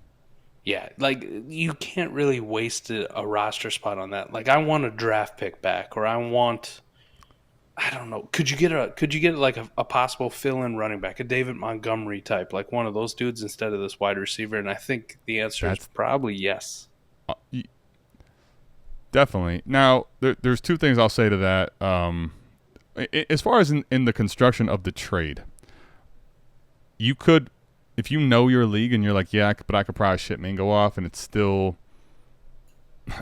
Yeah, like you can't really waste a roster spot on that. Like I want a draft pick back, or I don't know. Could you get like a possible fill-in running back, a David Montgomery type, like one of those dudes instead of this wide receiver? And I think the answer is probably yes. Definitely. Now, there's 2 things I'll say to that. As far as in the construction of the trade, you could, if you know your league and you're like, yeah, but I could probably ship Mingo off, and it's still.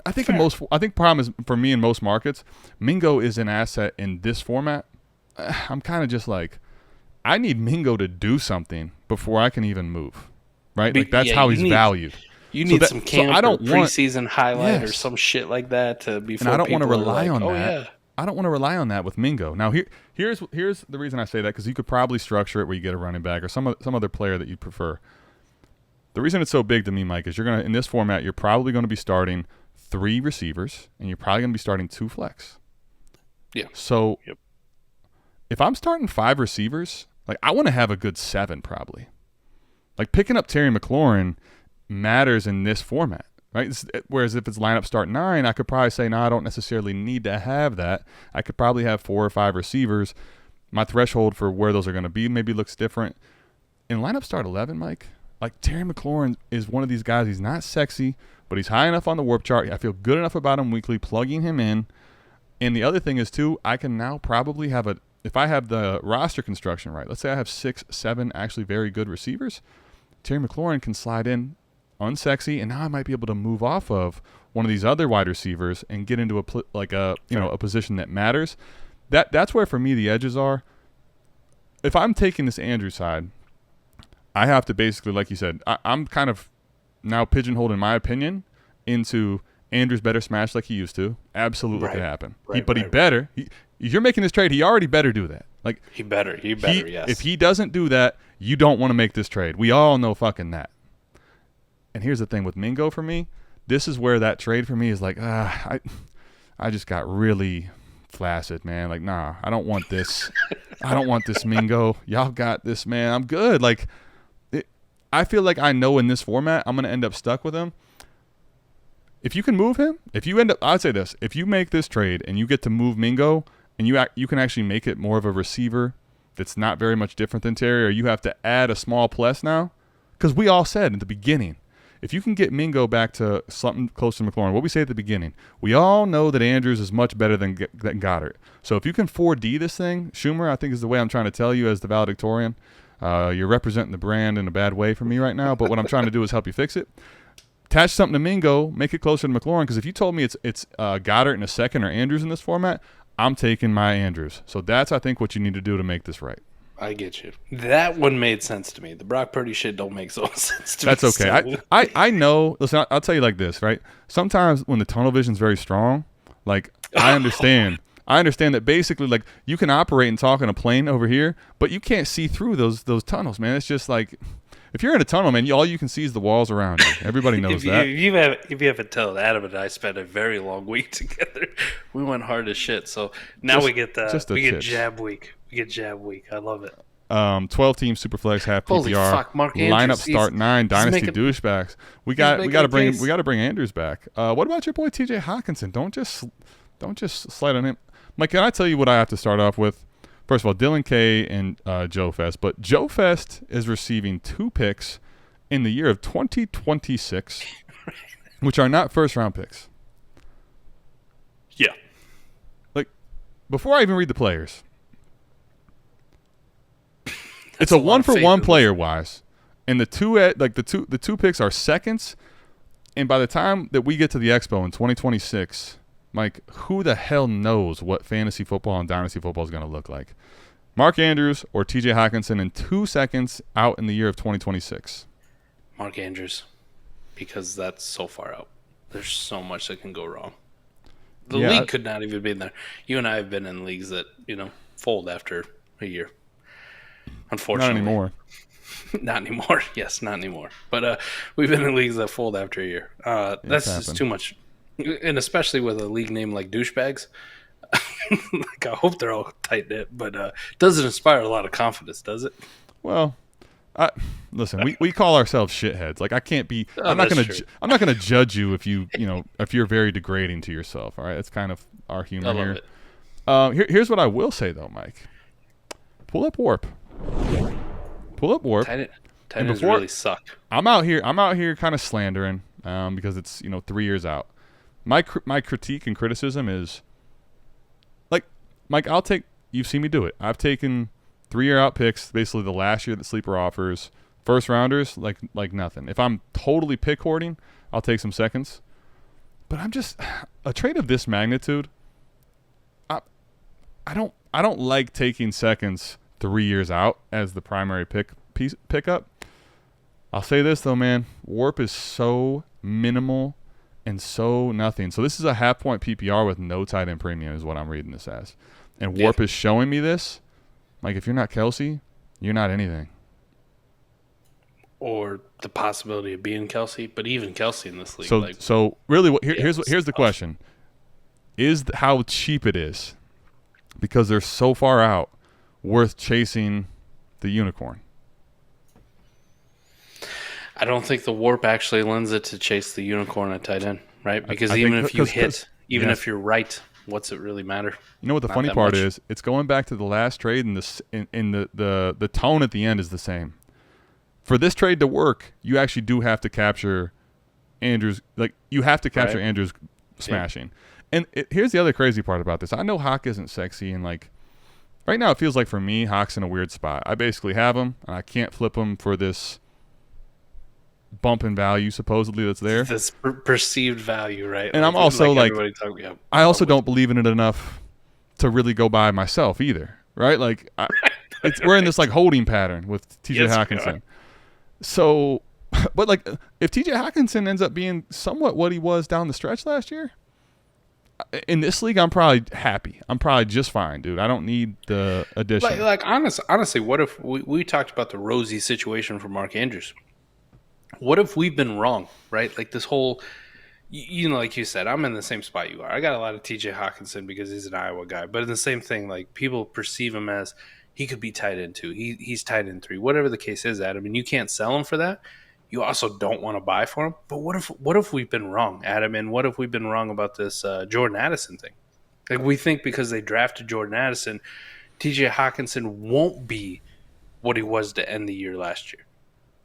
I think problem is for me in most markets, Mingo is an asset in this format. I'm kind of just like, I need Mingo to do something before I can even move, right? Like that's how he's valued. You need some camp or preseason highlight or Yes. some shit like that to before. And I don't want to people are rely like, on oh, that. Yeah. I don't want to rely on that with Mingo. Now here's the reason I say that, because you could probably structure it where you get a running back or some other player that you prefer. The reason it's so big to me, Mike, is in this format you're probably going to be starting 3 receivers and you're probably going to be starting 2 flex. Yeah. So if I'm starting 5 receivers, like I want to have a good 7 probably. Like picking up Terry McLaurin matters in this format, right? Whereas if it's lineup start 9, I could probably say, no, I don't necessarily need to have that. I could probably have 4 or 5 receivers. My threshold for where those are going to be maybe looks different. In lineup start 11, Mike, like Terry McLaurin is one of these guys. He's not sexy, but he's high enough on the warp chart. I feel good enough about him weekly, plugging him in. And the other thing is, too, I can now probably have if I have the roster construction right, let's say I have 6, 7 actually very good receivers, Terry McLaurin can slide in unsexy, and now I might be able to move off of one of these other wide receivers and get into a position that matters. That's where for me the edges are. If I'm taking this Andrew side, I have to basically, like you said, I'm kind of now pigeonholed in my opinion into Andrew's better smash like he used to. Absolutely could happen. If you're making this trade, he already better do that. Like he better, yes. If he doesn't do that, you don't want to make this trade. We all know fucking that. And here's the thing with Mingo for me, this is where that trade for me is like, I just got really flaccid, man. Like, nah, I don't want this. I don't want this Mingo. Y'all got this, man. I'm good. Like, I feel like I know in this format I'm going to end up stuck with him. If you can move him, I'd say this, if you make this trade and you get to move Mingo and you can actually make it more of a receiver that's not very much different than Terry, or you have to add a small plus now, because we all said at the beginning, if you can get Mingo back to something close to McLaurin, what we say at the beginning, we all know that Andrews is much better than Goddard. So if you can 4D this thing, Schumer, I think is the way I'm trying to tell you as the valedictorian. You're representing the brand in a bad way for me right now, but what I'm trying to do is help you fix it. attach something to Mingo, make it closer to McLaurin. Because if you told me it's Goddard in a second or Andrews in this format, I'm taking my Andrews. So that's, I think, what you need to do to make this right. I get you. That one made sense to me. The Brock Purdy shit don't make so sense to me. That's okay. So. I know. Listen, I'll tell you like this, right? Sometimes when the tunnel vision is very strong, like I understand. I understand that basically, like, you can operate and talk in a plane over here, but you can't see through those tunnels, man. It's just like, if you're in a tunnel, man, all you can see is the walls around you. Everybody knows that. If you haven't told, Adam and I spent a very long week together. We went hard as shit. So now we get jab week. We get jab week. I love it. 12-team Superflex, half PPR. Holy fuck, Mark Andrews. Lineup start 9, Dynasty douchebags. We got to bring Andrews back. What about your boy TJ Hawkinson? Don't just slide on him. Mike, can I tell you what I have to start off with? First of all, Dylan K and Joe Fest. But Joe Fest is receiving 2 picks in the year of 2026, which are not first-round picks. Yeah. Like, before I even read the players, it's a one-for-one player-wise. And the two picks are seconds. And by the time that we get to the Expo in 2026, Mike, who the hell knows what fantasy football and dynasty football is going to look like? Mark Andrews or TJ Hawkinson in 2 seconds out in the year of 2026? Mark Andrews, because that's so far out. There's so much that can go wrong. The league could not even be in there. You and I have been in leagues that, fold after a year. Unfortunately. Not anymore. Not anymore. Yes, not anymore. But we've been in leagues that fold after a year. That's just too much. And especially with a league name like Douchebags. Like, I hope they're all tight-knit, but doesn't inspire a lot of confidence, does it? Well, listen, we call ourselves shitheads. Like, I can't be I'm not going to judge you if if you're very degrading to yourself, all right? That's kind of our humor here. Here's what I will say though, Mike. Pull up Warp. Tight ends really suck. I'm out here kind of slandering because it's 3 years out. My critique and criticism is, like, Mike, you've seen me do it. I've taken 3-year out picks, basically the last year that Sleeper offers, first rounders, like nothing. If I'm totally pick hoarding, I'll take some seconds. But I'm just a trade of this magnitude. I don't like taking seconds 3 years out as the primary pickup. I'll say this though, man, Warp is so minimal and so nothing. So this is a half-point PPR with no tight end premium is what I'm reading this as. And Warp is showing me this. Like, if you're not Kelce, you're not anything. Or the possibility of being Kelce, but even Kelce in this league. So really, here's the question: is how cheap it is, because they're so far out, worth chasing the unicorn? I don't think the Warp actually lends it to chase the unicorn at tight end, right? Because if you're right, what's it really matter? You know what the funny part is? It's going back to the last trade, and the tone at the end is the same. For this trade to work, you actually do have to capture Andrews. Like, you have to capture Andrews smashing. And here's the other crazy part about this. I know Hock isn't sexy, and like right now it feels like for me, Hock's in a weird spot. I basically have him, and I can't flip him for this bump in value supposedly that's there. This perceived value, right? And I'm also I also don't believe in it enough to really go by myself either, right? Like we're in this like holding pattern with TJ Hawkinson. So, but like if TJ Hawkinson ends up being somewhat what he was down the stretch last year, in this league, I'm probably happy. I'm probably just fine, dude. I don't need the addition. Honestly, what if we talked about the rosy situation for Mark Andrews? What if we've been wrong, right? Like this whole, like you said, I'm in the same spot you are. I got a lot of TJ Hawkinson because he's an Iowa guy. But in the same thing, like people perceive him as he could be tight end 2. He's tight end 3. Whatever the case is, Adam, and you can't sell him for that. You also don't want to buy for him. But what if we've been wrong, Adam? And what if we've been wrong about this Jordan Addison thing? Like we think because they drafted Jordan Addison, TJ Hawkinson won't be what he was to end the year last year.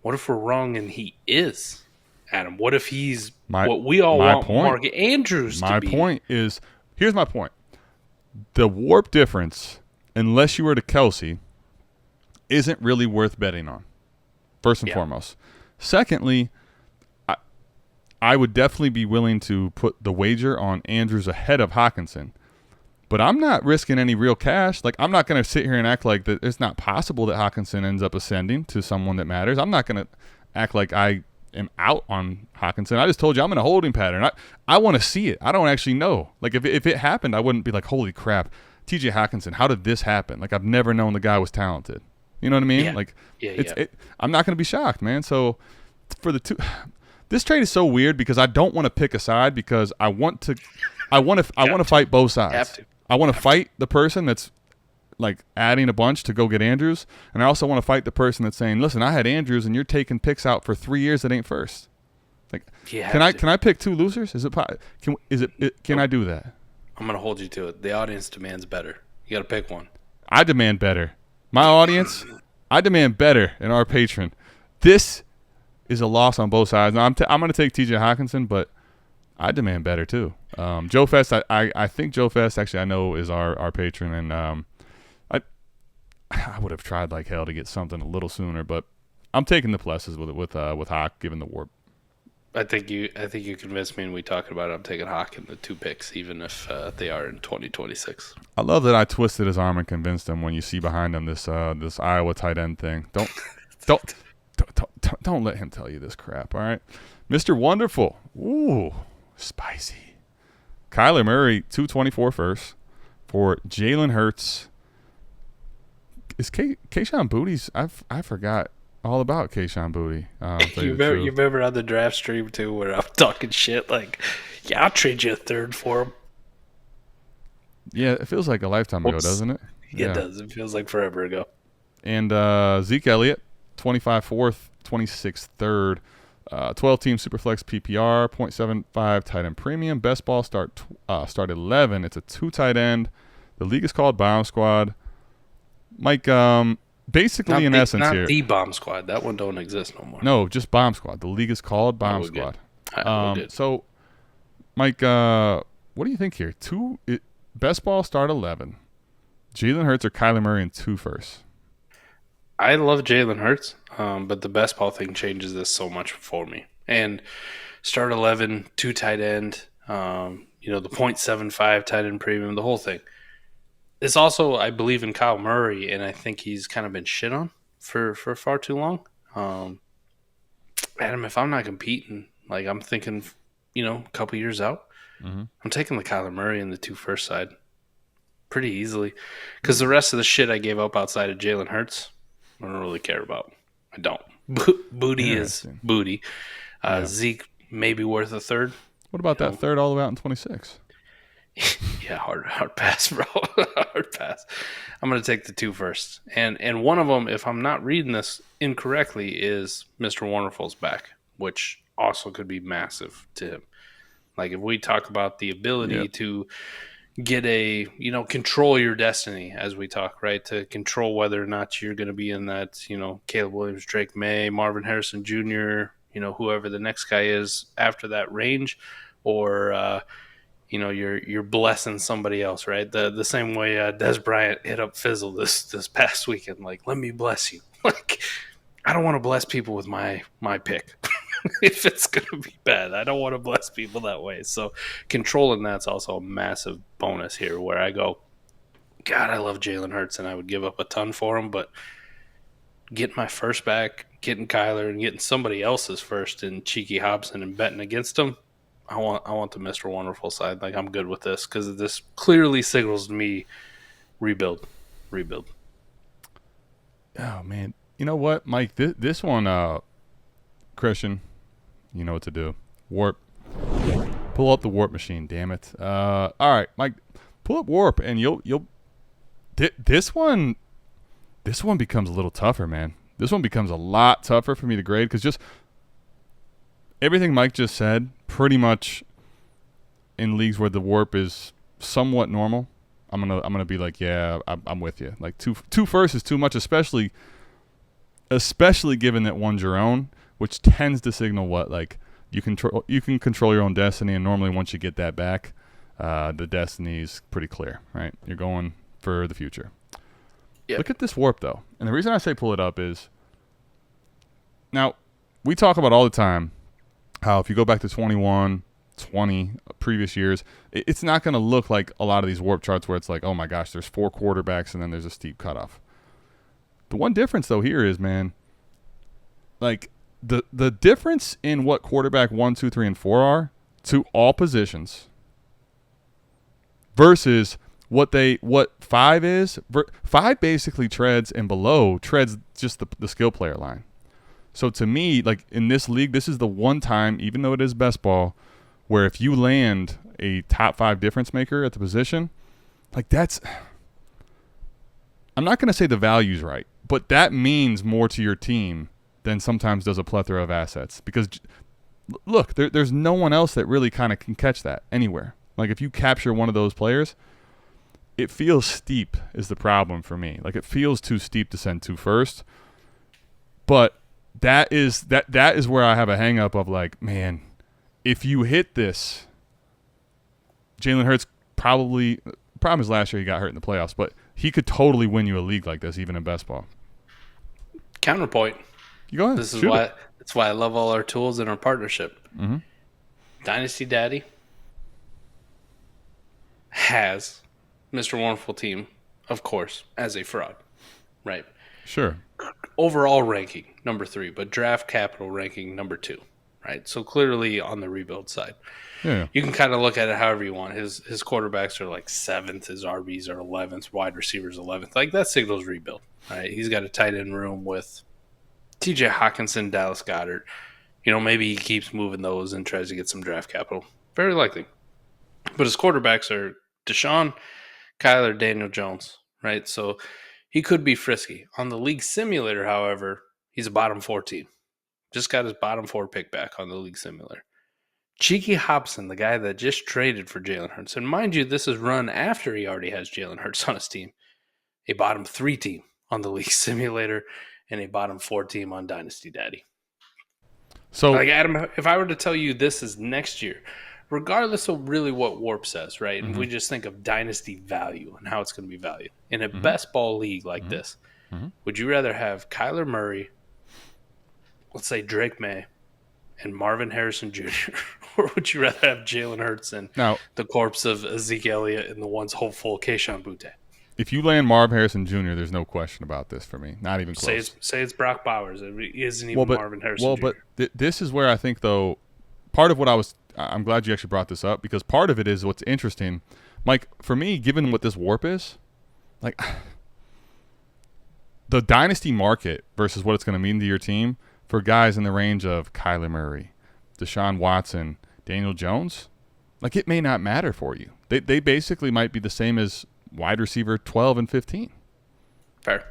What if we're wrong and he is, Adam? What if he's what we all want Mark Andrews to be? My point is, here's my point. The Warp difference, unless you were to Kelce, isn't really worth betting on, first and foremost. Secondly, I would definitely be willing to put the wager on Andrews ahead of Hockenson. But I'm not risking any real cash. Like, I'm not going to sit here and act like that it's not possible that Hockenson ends up ascending to someone that matters. I'm not going to act like I am out on Hockenson. I just told you I'm in a holding pattern. I want to see it. I don't actually know. Like, if it happened, I wouldn't be like, holy crap, TJ Hockenson, how did this happen? Like, I've never known the guy was talented. You know what I mean? Yeah. Like, Yeah. I'm not going to be shocked, man. So for the two, this trade is so weird because I don't want to pick a side because I want to fight both sides. Have to. I want to fight the person that's like adding a bunch to go get Andrews, and I also want to fight the person that's saying, "Listen, I had Andrews, and you're taking picks out for 3 years that ain't first." Like, can I pick two losers? Can I do that? I'm gonna hold you to it. The audience demands better. You got to pick one. I demand better. My audience, I demand better, and our patron. This is a loss on both sides. Now, I'm going to take TJ Hockenson, but I demand better too. Joe Fest, I think Joe Fest actually I know is our patron, and I would have tried like hell to get something a little sooner, but I'm taking the pluses with Hock given the warp. I think you convinced me, and we talked about it. I'm taking Hock in the 2 picks, even if they are in 2026. I love that I twisted his arm and convinced him. When you see behind him this Iowa tight end thing, don't let him tell you this crap. All right, Mr. Wonderful. Ooh, spicy. Kyler Murray 224 first for Jalen Hurts. Is Kayshon Boutte's? I forgot all about Kayshon Boutte. You remember on the draft stream too, where I'm talking shit like, "Yeah, I'll trade you a third for him." Yeah, it feels like a lifetime ago, doesn't it? Yeah. It does. It feels like forever ago. And Zeke Elliott, 25 fourth, 26 third, 12-team Superflex PPR, 0.75 tight end premium. Best ball start 11. It's a 2 tight end. The league is called Bomb Squad. Mike, basically in essence here. Not the Bomb Squad. That one don't exist no more. No, just Bomb Squad. The league is called Bomb Squad. So, Mike, what do you think here? Best ball start 11. Jalen Hurts or Kyler Murray in 2 first? I love Jalen Hurts, but the best ball thing changes this so much for me. And start 11, 2 tight end, the 0.75 tight end premium, the whole thing. It's also, I believe in Kyle Murray, and I think he's kind of been shit on for far too long. Adam, if I'm not competing, like I'm thinking, a couple years out, I'm taking the Kyler Murray in the 2 first side pretty easily. Because the rest of the shit I gave up outside of Jalen Hurts, I don't really care about. I don't. Booty is booty. Zeke may be worth a third. What about that third all the way out in 26? Yeah, hard pass, bro. Hard pass. I'm going to take the 2 first. And one of them, if I'm not reading this incorrectly, is Mr. Wonderful's back, which also could be massive to him. Like, if we talk about the ability to get control your destiny, as we talk, right? To control whether or not you're going to be in that, Caleb Williams, Drake May, Marvin Harrison Jr., whoever the next guy is after that range, or, you're blessing somebody else, right? The same way Des Bryant hit up Fizzle this past weekend. Like, let me bless you. Like, I don't want to bless people with my pick. If it's going to be bad, I don't want to bless people that way. So controlling that's also a massive bonus here, where I go, God, I love Jalen Hurts, and I would give up a ton for him, but getting my first back, getting Kyler, and getting somebody else's first in Cheeky Hobson and betting against him, I want the Mr. Wonderful side. Like, I'm good with this because this clearly signals to me rebuild. Oh, man. You know what, Mike? This one, Christian, you know what to do. Warp. Pull up the warp machine, damn it. All right, Mike, pull up warp, and you'll this one becomes a little tougher, man. This one becomes a lot tougher for me to grade because just everything Mike just said, pretty much in leagues where the warp is somewhat normal, I'm gonna be like, yeah, I'm with you. Like two first is too much, especially given that one's your own, which tends to signal what, like, you can control your own destiny, and normally once you get that back, the destiny's pretty clear, right? You're going for the future. Yep. Look at this warp though, and the reason I say pull it up is, now we talk about all the time how if you go back to 21, 20 previous years, it's not going to look like a lot of these warp charts where it's like, oh my gosh, there's 4 quarterbacks and then there's a steep cutoff. The one difference though here is, man, like the difference in what quarterback 1, 2, 3, and 4 are to all positions versus what 5 is. 5 basically treads and below treads just the skill player line. So to me, like in this league, this is the one time, even though it is best ball, where if you land a top 5 difference maker at the position, like that's, I'm not going to say the value's right, but that means more to your team than sometimes does a plethora of assets. Because look, there's no one else that really kind of can catch that anywhere. Like if you capture one of those players, it feels steep is the problem for me. Like it feels too steep to send 2 first. But that is where I have a hang up of like, man, if you hit this, Jalen Hurts problem is last year he got hurt in the playoffs, but he could totally win you a league like this, even in best ball. Counterpoint. You go ahead. That's why I love all our tools in our partnership. Mm-hmm. Dynasty Daddy has Mr. Wonderful Team, of course, as a fraud, right? Sure. Overall ranking, number 3, but draft capital ranking, number 2, right? So clearly on the rebuild side. Yeah. You can kind of look at it however you want. His quarterbacks are like 7th, his RBs are 11th, wide receivers 11th. Like that signals rebuild, right? He's got a tight end room with TJ Hawkinson, Dallas Goedert. You know, maybe he keeps moving those and tries to get some draft capital. Very likely. But his quarterbacks are Deshaun, Kyler, Daniel Jones, right? So he could be frisky. On the league simulator, however, he's a bottom 4 team. Just got his bottom 4 pick back on the league simulator. Cheeky Hobson, the guy that just traded for Jalen Hurts. And mind you, this is run after he already has Jalen Hurts on his team. A bottom 3 team on the league simulator and a bottom 4 team on Dynasty Daddy. So, like Adam, if I were to tell you this is next year, regardless of really what Warp says, right? Mm-hmm. If we just think of dynasty value and how it's going to be valued in a best ball league like this, would you rather have Kyler Murray, let's say Drake May, and Marvin Harrison Jr., or would you rather have Jalen Hurts and the corpse of Ezekiel Elliott and the once hopeful Kayshon Boutte? If you land Marvin Harrison Jr., there's no question about this for me. Not even close. Say it's Brock Bowers. It isn't even Marvin Harrison Jr. But this is where I think, though, part of what I'm glad you actually brought this up, because part of it is what's interesting. Mike, for me, given what this warp is, like the dynasty market versus what it's going to mean to your team for guys in the range of Kyler Murray, Deshaun Watson, Daniel Jones, like it may not matter for you. They basically might be the same as wide receiver 12 and 15. Fair.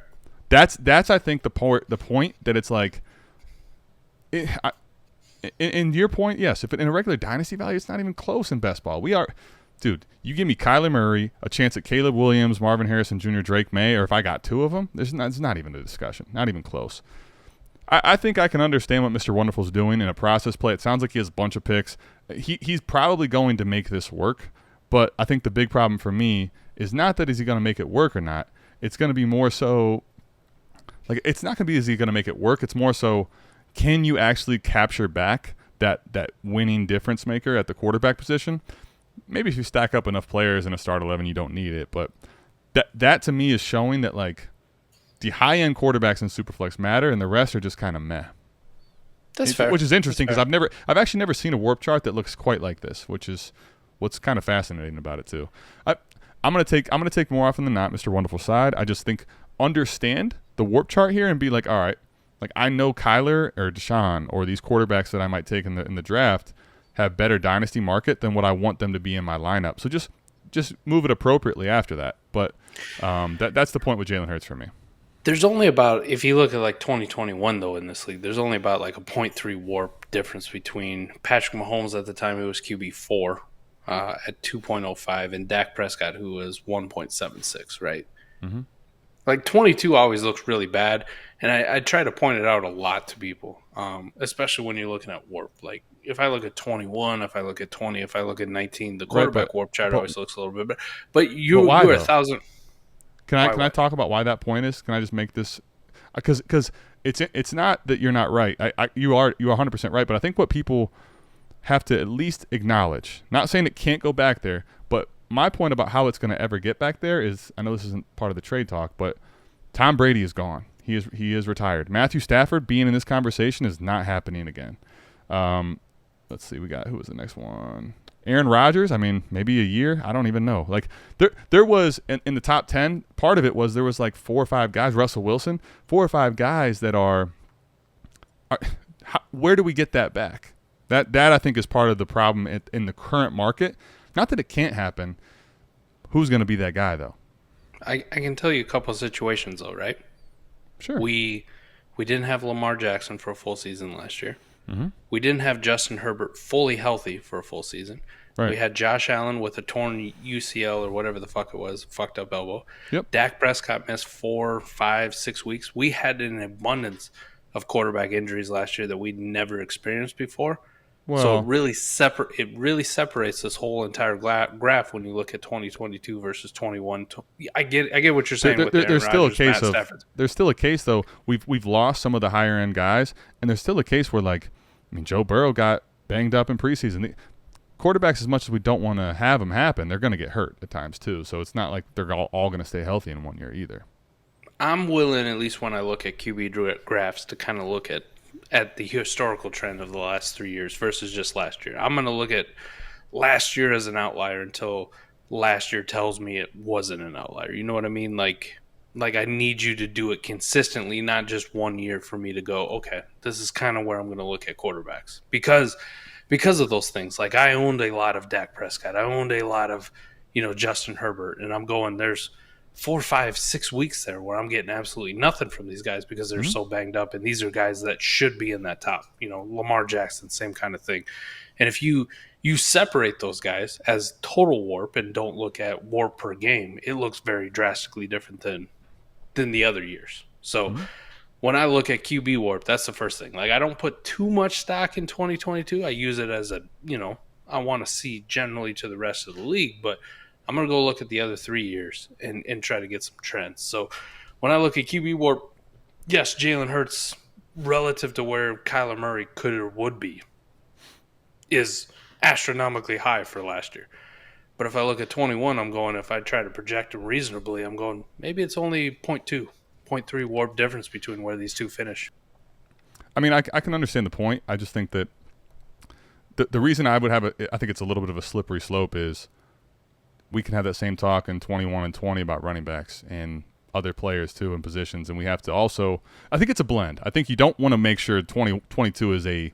That's I think the point that it's like, in your point, yes. If in a regular dynasty value, it's not even close in best ball. Dude. You give me Kyler Murray, a chance at Caleb Williams, Marvin Harrison Jr., Drake May, or if I got 2 of them, it's not even a discussion. Not even close. I think I can understand what Mr. Wonderful's doing in a process play. It sounds like he has a bunch of picks. He's probably going to make this work, but I think the big problem for me is not that is he going to make it work or not. It's going to be more so, like it's not going to be is he going to make it work. It's more so, can you actually capture back that winning difference maker at the quarterback position? Maybe if you stack up enough players in a start 11, you don't need it. But that to me is showing that like the high-end quarterbacks in Superflex matter, and the rest are just kind of meh. That's fair. Which is interesting because I've actually never seen a warp chart that looks quite like this, which is what's kind of fascinating about it too. I'm gonna take more often than not Mr. Wonderful side. I just think understand the warp chart here and be like, all right, like I know Kyler or Deshaun or these quarterbacks that I might take in the draft have better dynasty market than what I want them to be in my lineup. So just move it appropriately after that. But that's the point with Jalen Hurts for me. There's only about, if you look at like 2021 though in this league, there's only about like a 0.3 warp difference between Patrick Mahomes at the time who was QB4 at 2.05 and Dak Prescott who was 1.76, right? Mm-hmm. Like 22 always looks really bad, and I try to point it out a lot to people, especially when you're looking at warp. Like if I look at 21, if I look at 20, if I look at 19, the quarterback warp chart always looks a little bit better. But you're 1,000. Can I talk about why that point is? Can I just make this because it's not that you're not right. You are 100% right. But I think what people have to at least acknowledge, not saying it can't go back there, but my point about how it's going to ever get back there is, I know this isn't part of the trade talk, but Tom Brady is gone. He is retired. Matthew Stafford being in this conversation is not happening again. Let's see, who was the next one? Aaron Rodgers, I mean, maybe a year. I don't even know. Like there was in the top 10, part of it was there was like 4 or 5 guys, Russell Wilson, 4 or 5 guys that are where do we get that back? That I think is part of the problem in the current market. Not that it can't happen. Who's going to be that guy though? I can tell you a couple of situations though, right? Sure. We didn't have Lamar Jackson for a full season last year. Mm-hmm. We didn't have Justin Herbert fully healthy for a full season. Right. We had Josh Allen with a torn UCL or whatever the fuck it was, fucked up elbow. Yep. Dak Prescott missed 4, 5, 6 weeks. We had an abundance of quarterback injuries last year that we'd never experienced before. Well, So it really separates this whole entire graph when you look at 2022 versus 21. I get what you're saying. there's still a case Matt Stafford. There's still a case though. We've lost some of the higher end guys, and there's still a case where Joe Burrow got banged up in preseason. Quarterbacks, as much as we don't want to have them happen, they're going to get hurt at times too. So it's not like they're all going to stay healthy in one year either. I'm willing, at least when I look at QB graphs, to kind of look at the historical trend of the last 3 years versus just last year. I'm going to look at last year as an outlier until last year tells me it wasn't an outlier. You know what I mean? Like I need you to do it consistently, not just 1 year for me to go, okay, this is kind of where I'm going to look at quarterbacks. Because of those things. Like I owned a lot of Dak Prescott. I owned a lot of, Justin Herbert. And I'm going, there's 4, 5, 6 weeks there where I'm getting absolutely nothing from these guys because they're so banged up. And these are guys that should be in that top. Lamar Jackson, same kind of thing. And if you separate those guys as total warp and don't look at warp per game, it looks very drastically different than the other years. So when I look at QB warp, that's the first thing. Like I don't put too much stock in 2022. I use it as I want to see generally to the rest of the league, but I'm going to go look at the other 3 years and try to get some trends. So when I look at QB warp, yes, Jalen Hurts relative to where Kyler Murray could or would be is astronomically high for last year. But if I look at 21, I'm going, if I try to project them reasonably, I'm going, maybe it's only 0.2, 0.3 warp difference between where these two finish. I mean, I can understand the point. I just think that the reason I would have I think it's a little bit of a slippery slope is we can have that same talk in 21 and 20 about running backs and other players too in positions. And we have to also, I think it's a blend. I think you don't want to make sure 2022 is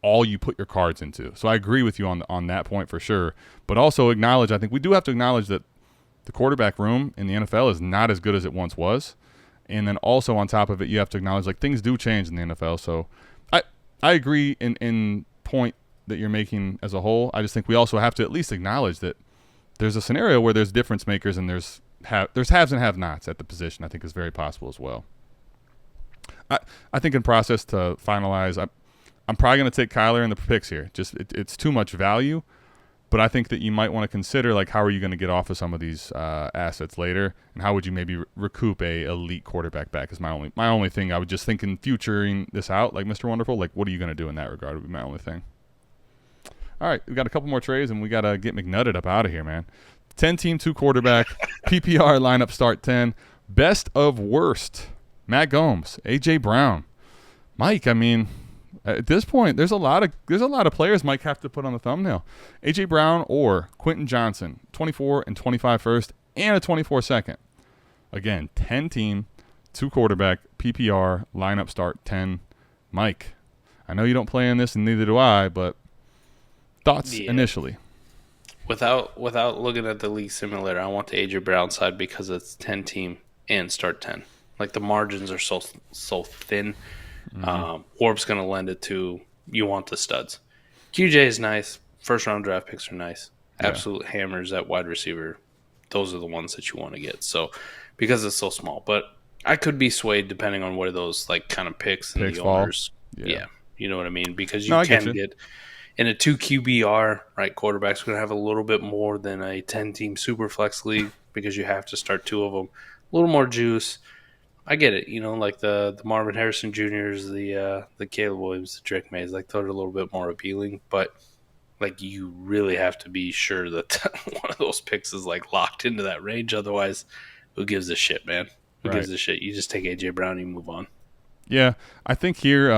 all you put your cards into. So I agree with you on that point for sure. But also acknowledge, I think we do have to acknowledge that the quarterback room in the NFL is not as good as it once was. And then also on top of it, you have to acknowledge things do change in the NFL. So I agree in point that you're making as a whole. I just think we also have to at least acknowledge that there's a scenario where there's difference makers and there's haves and have-nots at the position. I think is very possible as well. I think in process to finalize, I'm probably going to take Kyler in the picks here. Just it's too much value, but I think that you might want to consider how are you going to get off of some of these assets later, and how would you maybe recoup a elite quarterback back? Is my only thing. I would just think in futuring this out, like Mr. Wonderful, what are you going to do in that regard? Would be my only thing. All right, we got a couple more trades, and we got to get McNutted up out of here, man. 10-team, 2-quarterback, PPR lineup start 10. Best of worst. Matt Gomes, A.J. Brown. Mike, I mean, at this point, there's a lot of players Mike have to put on the thumbnail. A.J. Brown or Quentin Johnson, 24 and 25 first, and a 24 second. Again, 10-team, 2-quarterback, PPR, lineup start 10. Mike, I know you don't play in this, and neither do I, but thoughts initially? Without looking at the league simulator, I want the A.J. Brown side because it's 10-team and start 10. The margins are so thin. Warp's going to lend it to you want the studs. QJ is nice. First-round draft picks are nice. Absolute hammers at wide receiver. Those are the ones that you want to get. So because it's so small. But I could be swayed depending on where those kind of picks and the owners. Yeah. You know what I mean? Because you can get in a 2 QBR, right, quarterback's going to have a little bit more than a 10-team Superflex league because you have to start 2 of them. A little more juice. I get it, the Marvin Harrison Jr.'s, the Caleb Williams, the Drake Mays, those are a little bit more appealing. But Like, you really have to be sure that one of those picks is like locked into that range. Otherwise, who gives a shit, man? Who gives a shit? You just take AJ Brown, you move on. Yeah, I think here,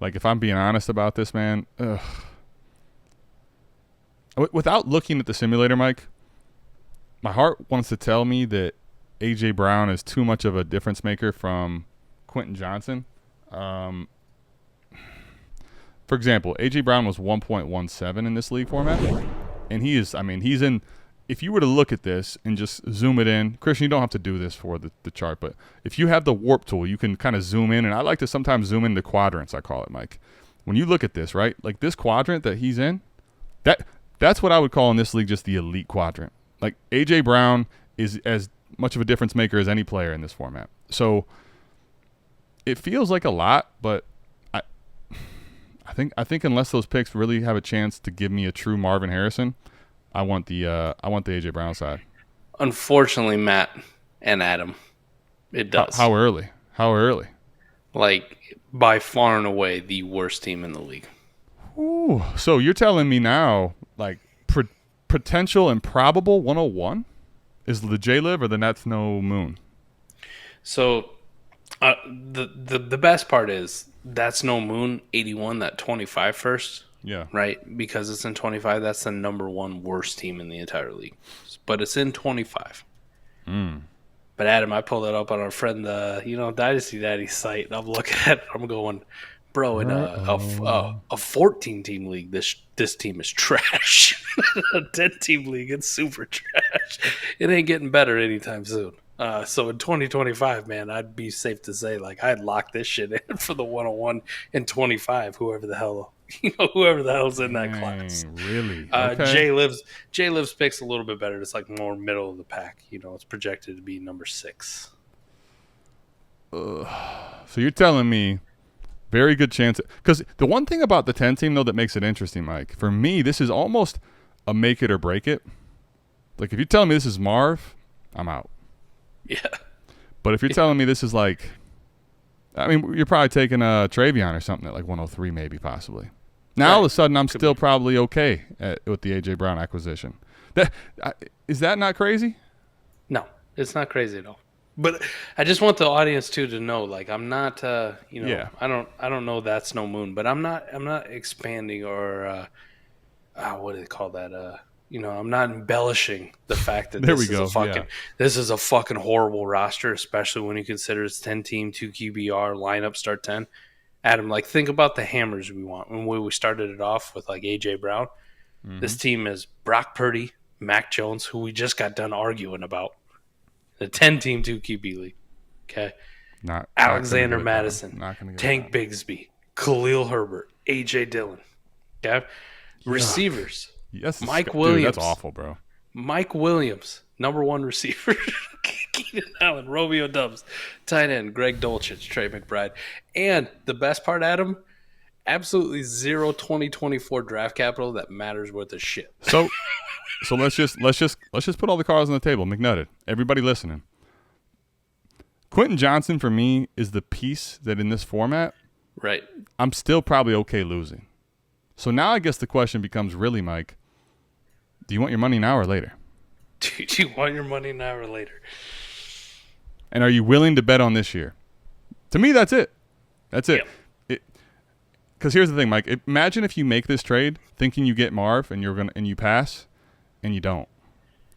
like if I'm being honest about this, man, without looking at the simulator, Mike, my heart wants to tell me that AJ Brown is too much of a difference maker from Quentin Johnson. For example, AJ Brown was 1.17 in this league format, and he's in. If you were to look at this and just zoom it in, Christian, you don't have to do this for the chart, but if you have the warp tool, you can kind of zoom in, and I like to sometimes zoom into quadrants, I call it, Mike. When you look at this, right, like this quadrant that he's in, that's what I would call in this league just the elite quadrant. Like AJ Brown is as much of a difference maker as any player in this format. So it feels like a lot, but I think unless those picks really have a chance to give me a true Marvin Harrison, I want the AJ Brown side. Unfortunately, Matt and Adam, it does. How early? Like, by far and away the worst team in the league. Ooh, so you're telling me now, like potential and probable 101 is the J-Liv or the Nets no moon? So the best part is that's no moon 81, that 25 first. Yeah. Right? Because it's in 25, that's the number one worst team in the entire league. But it's in 25. But Adam, I pulled it up on our friend, Dynasty Daddy site, and I'm looking at it. I'm going, bro, in a 14-team league, this team is trash. A 10-team league, it's super trash. It ain't getting better anytime soon. So in 2025, man, I'd be safe to say, like, I'd lock this shit in for the 101 and 25, whoever the hell's in that class. Really? Okay. Jay Liv's pick's a little bit better. It's like more middle of the pack. It's projected to be number 6. So you're telling me very good chance. Because the one thing about the 10 team, though, that makes it interesting, Mike, for me, this is almost a make it or break it. Like, if you're telling me this is Marv, I'm out. Yeah. But if you're telling me this is like, I mean, you're probably taking a Travion or something at like 103 maybe, possibly. Now, all of a sudden, I'm still probably okay with the A.J. Brown acquisition. Is that not crazy? No, it's not crazy at all. But I just want the audience too to know, like, I'm not, I don't know that's no moon, but I'm not expanding or, what do they call that? I'm not embellishing the fact that this is a fucking horrible roster, especially when you consider it's 10-team, 2 QBR, lineup, start 10. Adam, like, think about the hammers we want. When we started it off with, like, A.J. Brown, this team is Brock Purdy, Mac Jones, who we just got done arguing about, the 10-team, 2 QB league. Okay? Alexander Madison, Tank Bigsby, Khalil Herbert, A.J. Dillon. Okay? Receivers. Yes, Mike Williams. Dude, that's awful, bro. Mike Williams, number 1 receiver. Keenan Allen, Romeo Dubs, tight end, Greg Dulcich, Trey McBride. And the best part, Adam, absolutely zero 2024 draft capital that matters worth of shit. So let's just put all the cards on the table. McNutted, everybody listening. Quentin Johnson for me is the piece that in this format, right, I'm still probably okay losing. So now I guess the question becomes really, Mike, do you want your money now or later? Do you want your money now or later? And are you willing to bet on this year? To me, that's it. That's it. Because here's the thing, Mike. Imagine if you make this trade thinking you get Marv and you pass and you don't.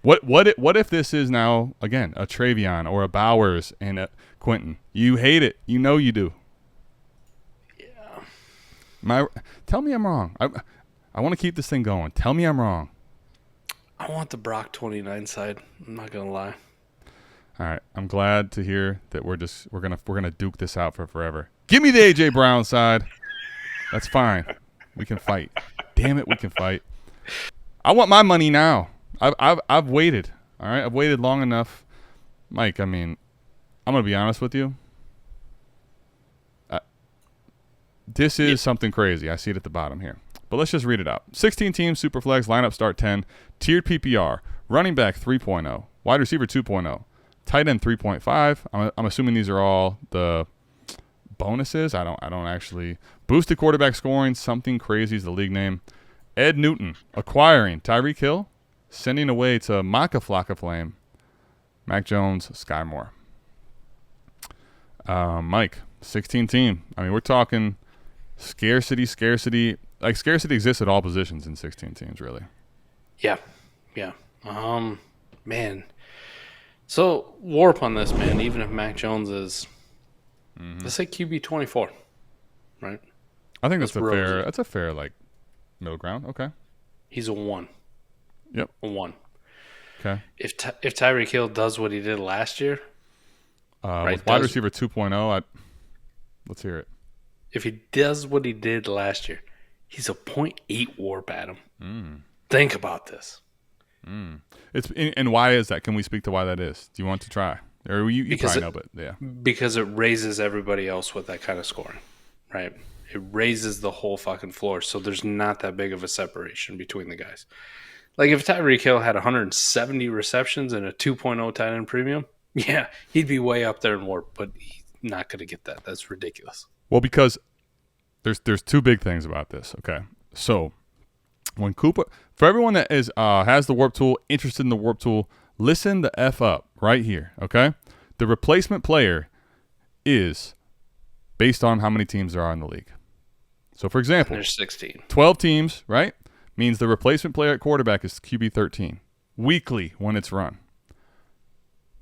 What if this is now, again, a Travion or a Bowers and a Quentin? You hate it. You know you do. Yeah. Tell me I'm wrong. I want to keep this thing going. Tell me I'm wrong. I want the Brock 29 side. I'm not gonna lie. All right, I'm glad to hear that we're gonna duke this out for forever. Give me the AJ Brown side. That's fine. We can fight. Damn it, we can fight. I want my money now. I've waited. All right, I've waited long enough, Mike. I mean, I'm gonna be honest with you. This is something crazy. I see it at the bottom here. But let's just read it out. 16 teams, Superflex, lineup start 10, tiered PPR, running back 3.0, wide receiver 2.0, tight end 3.5. I'm assuming these are all the bonuses. I don't actually. Boosted quarterback scoring, something crazy is the league name. Ed Newton acquiring Tyreek Hill, sending away to Maka Flocka Flame, Mac Jones, Sky Moore. Mike, 16 team. I mean, we're talking scarcity. Like, scarcity exists at all positions in 16 teams, really. Yeah. Man. So, warp on this, man. Even if Mac Jones is, let's say QB 24, right? I think that's a fair, like, middle ground. Okay. He's a 1. Yep. A 1. Okay. If Tyreek Hill does what he did last year, with wide receiver 2.0, let's hear it. If he does what he did last year, he's a 0.8 warp, Adam. Think about this. And why is that? Can we speak to why that is? Do you want to try? Or you probably know, but yeah. Because it raises everybody else with that kind of scoring, right? It raises the whole fucking floor, so there's not that big of a separation between the guys. Like, if Tyreek Hill had 170 receptions and a 2.0 tight end premium, yeah, he'd be way up there in warp, but he's not going to get that. That's ridiculous. Well, because there's two big things about this, okay? So, when Cooper, for everyone that is has the warp tool, interested in the warp tool, listen the F up right here, okay? The replacement player is based on how many teams there are in the league. So, for example, there's 16. 12 teams, right? Means the replacement player at quarterback is QB 13 weekly when it's run.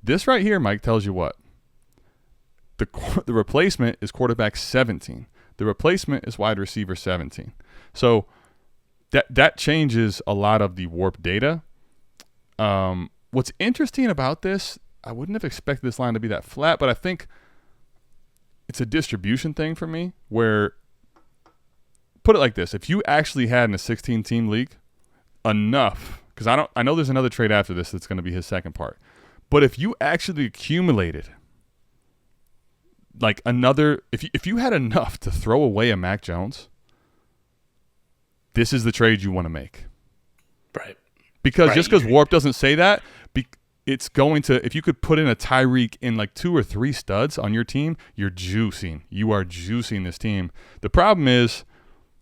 This right here, Mike, tells you what? The replacement is quarterback 17. The replacement is wide receiver 17. So that changes a lot of the warp data. What's interesting about this, I wouldn't have expected this line to be that flat, but I think it's a distribution thing for me where, put it like this, if you actually had in a 16-team league enough, because I know there's another trade after this that's going to be his second part, but if you actually accumulated like another, if you had enough to throw away a Mac Jones, this is the trade you want to make. Right. Because just because warp doesn't say that, it's going to, if you could put in a Tyreek in like 2 or 3 studs on your team, you're juicing. You are juicing this team. The problem is,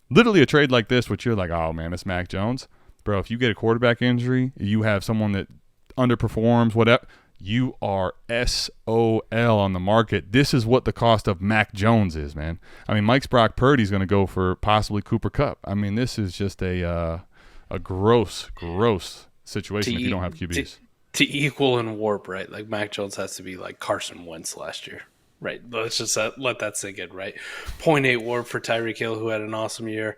literally a trade like this, which you're like, oh man, it's Mac Jones. Bro, if you get a quarterback injury, you have someone that underperforms, whatever, you are SOL on the market. This is what the cost of Mac Jones is, man. I mean, Mike's Brock Purdy's going to go for possibly Cooper Kupp. I mean, this is just a gross situation if you don't have QBs. To equal in warp, right? Like, Mac Jones has to be like Carson Wentz last year. Right, let's just let that sink in, right? 0.8 warp for Tyreek Hill, who had an awesome year.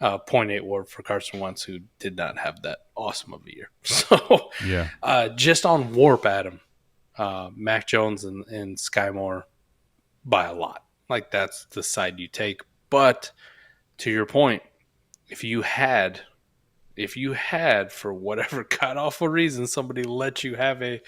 0.8 warp for Carson Wentz, who did not have that awesome of a year. So, yeah. Just on warp, Adam, Mac Jones and Sky Moore by a lot. Like, that's the side you take. But to your point, if you had, for whatever god-awful reason, somebody let you have a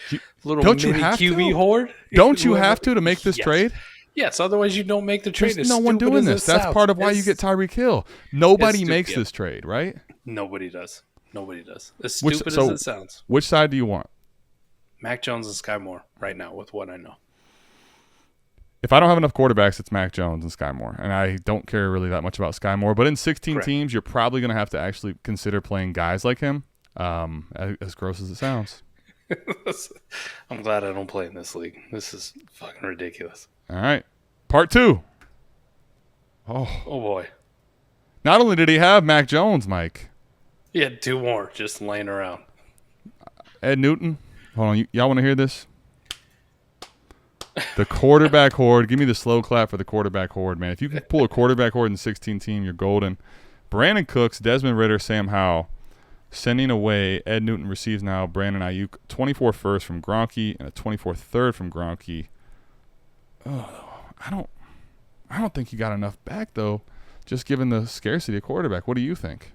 little mini QB hoard. Don't you have to make this trade? Yes, otherwise you don't make the trade. There's no one doing this. That's part of why you get Tyreek Hill. Nobody makes this trade, right? Nobody does. As stupid as it sounds. Which side do you want? Mac Jones and Sky Moore right now with what I know. If I don't have enough quarterbacks, it's Mac Jones and Sky Moore. And I don't care really that much about Sky Moore. But in 16 teams, you're probably going to have to actually consider playing guys like him, as gross as it sounds. I'm glad I don't play in this league. This is fucking ridiculous. All right. Part 2. Oh boy. Not only did he have Mac Jones, Mike. He had 2 more just laying around. Ed Newton. Hold on. Y'all want to hear this? The quarterback horde. Give me the slow clap for the quarterback horde, man. If you can pull a quarterback horde in 16 team, you're golden. Brandon Cooks, Desmond Ridder, Sam Howell. Sending away, Ed Newton receives now Brandon Aiyuk, 24 first from Gronky and a 24 third from Gronky. Oh, I don't think he got enough back though, just given the scarcity of quarterback. What do you think?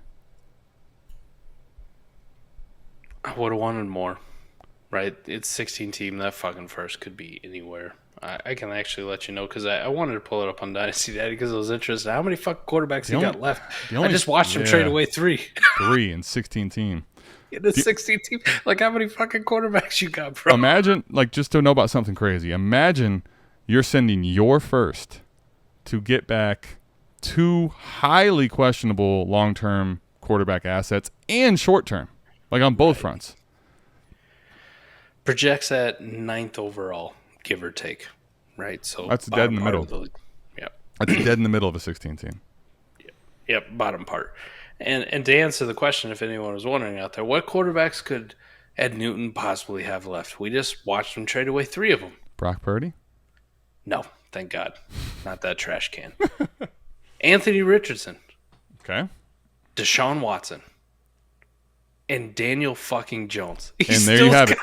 I would have wanted more. Right? It's 16 team. That fucking first could be anywhere. I can actually let you know because I wanted to pull it up on Dynasty Daddy because I was interested. How many fucking quarterbacks he got left? I just watched him trade away 3. 3 in 16 team. In a 16 team? Like, how many fucking quarterbacks you got, bro? Imagine, like, just to know about something crazy. Imagine you're sending your first to get back 2 highly questionable long-term quarterback assets and short term, like on both fronts. Projects at 9th overall, give or take, right? So that's dead in the middle. That's dead in the middle of a 16 team. Yep, bottom part. And to answer the question, if anyone was wondering out there, what quarterbacks could Ed Newton possibly have left? We just watched him trade away 3 of them. Brock Purdy? No, thank God. Not that trash can. Anthony Richardson. Okay. Deshaun Watson. And Daniel fucking Jones. And there you have it.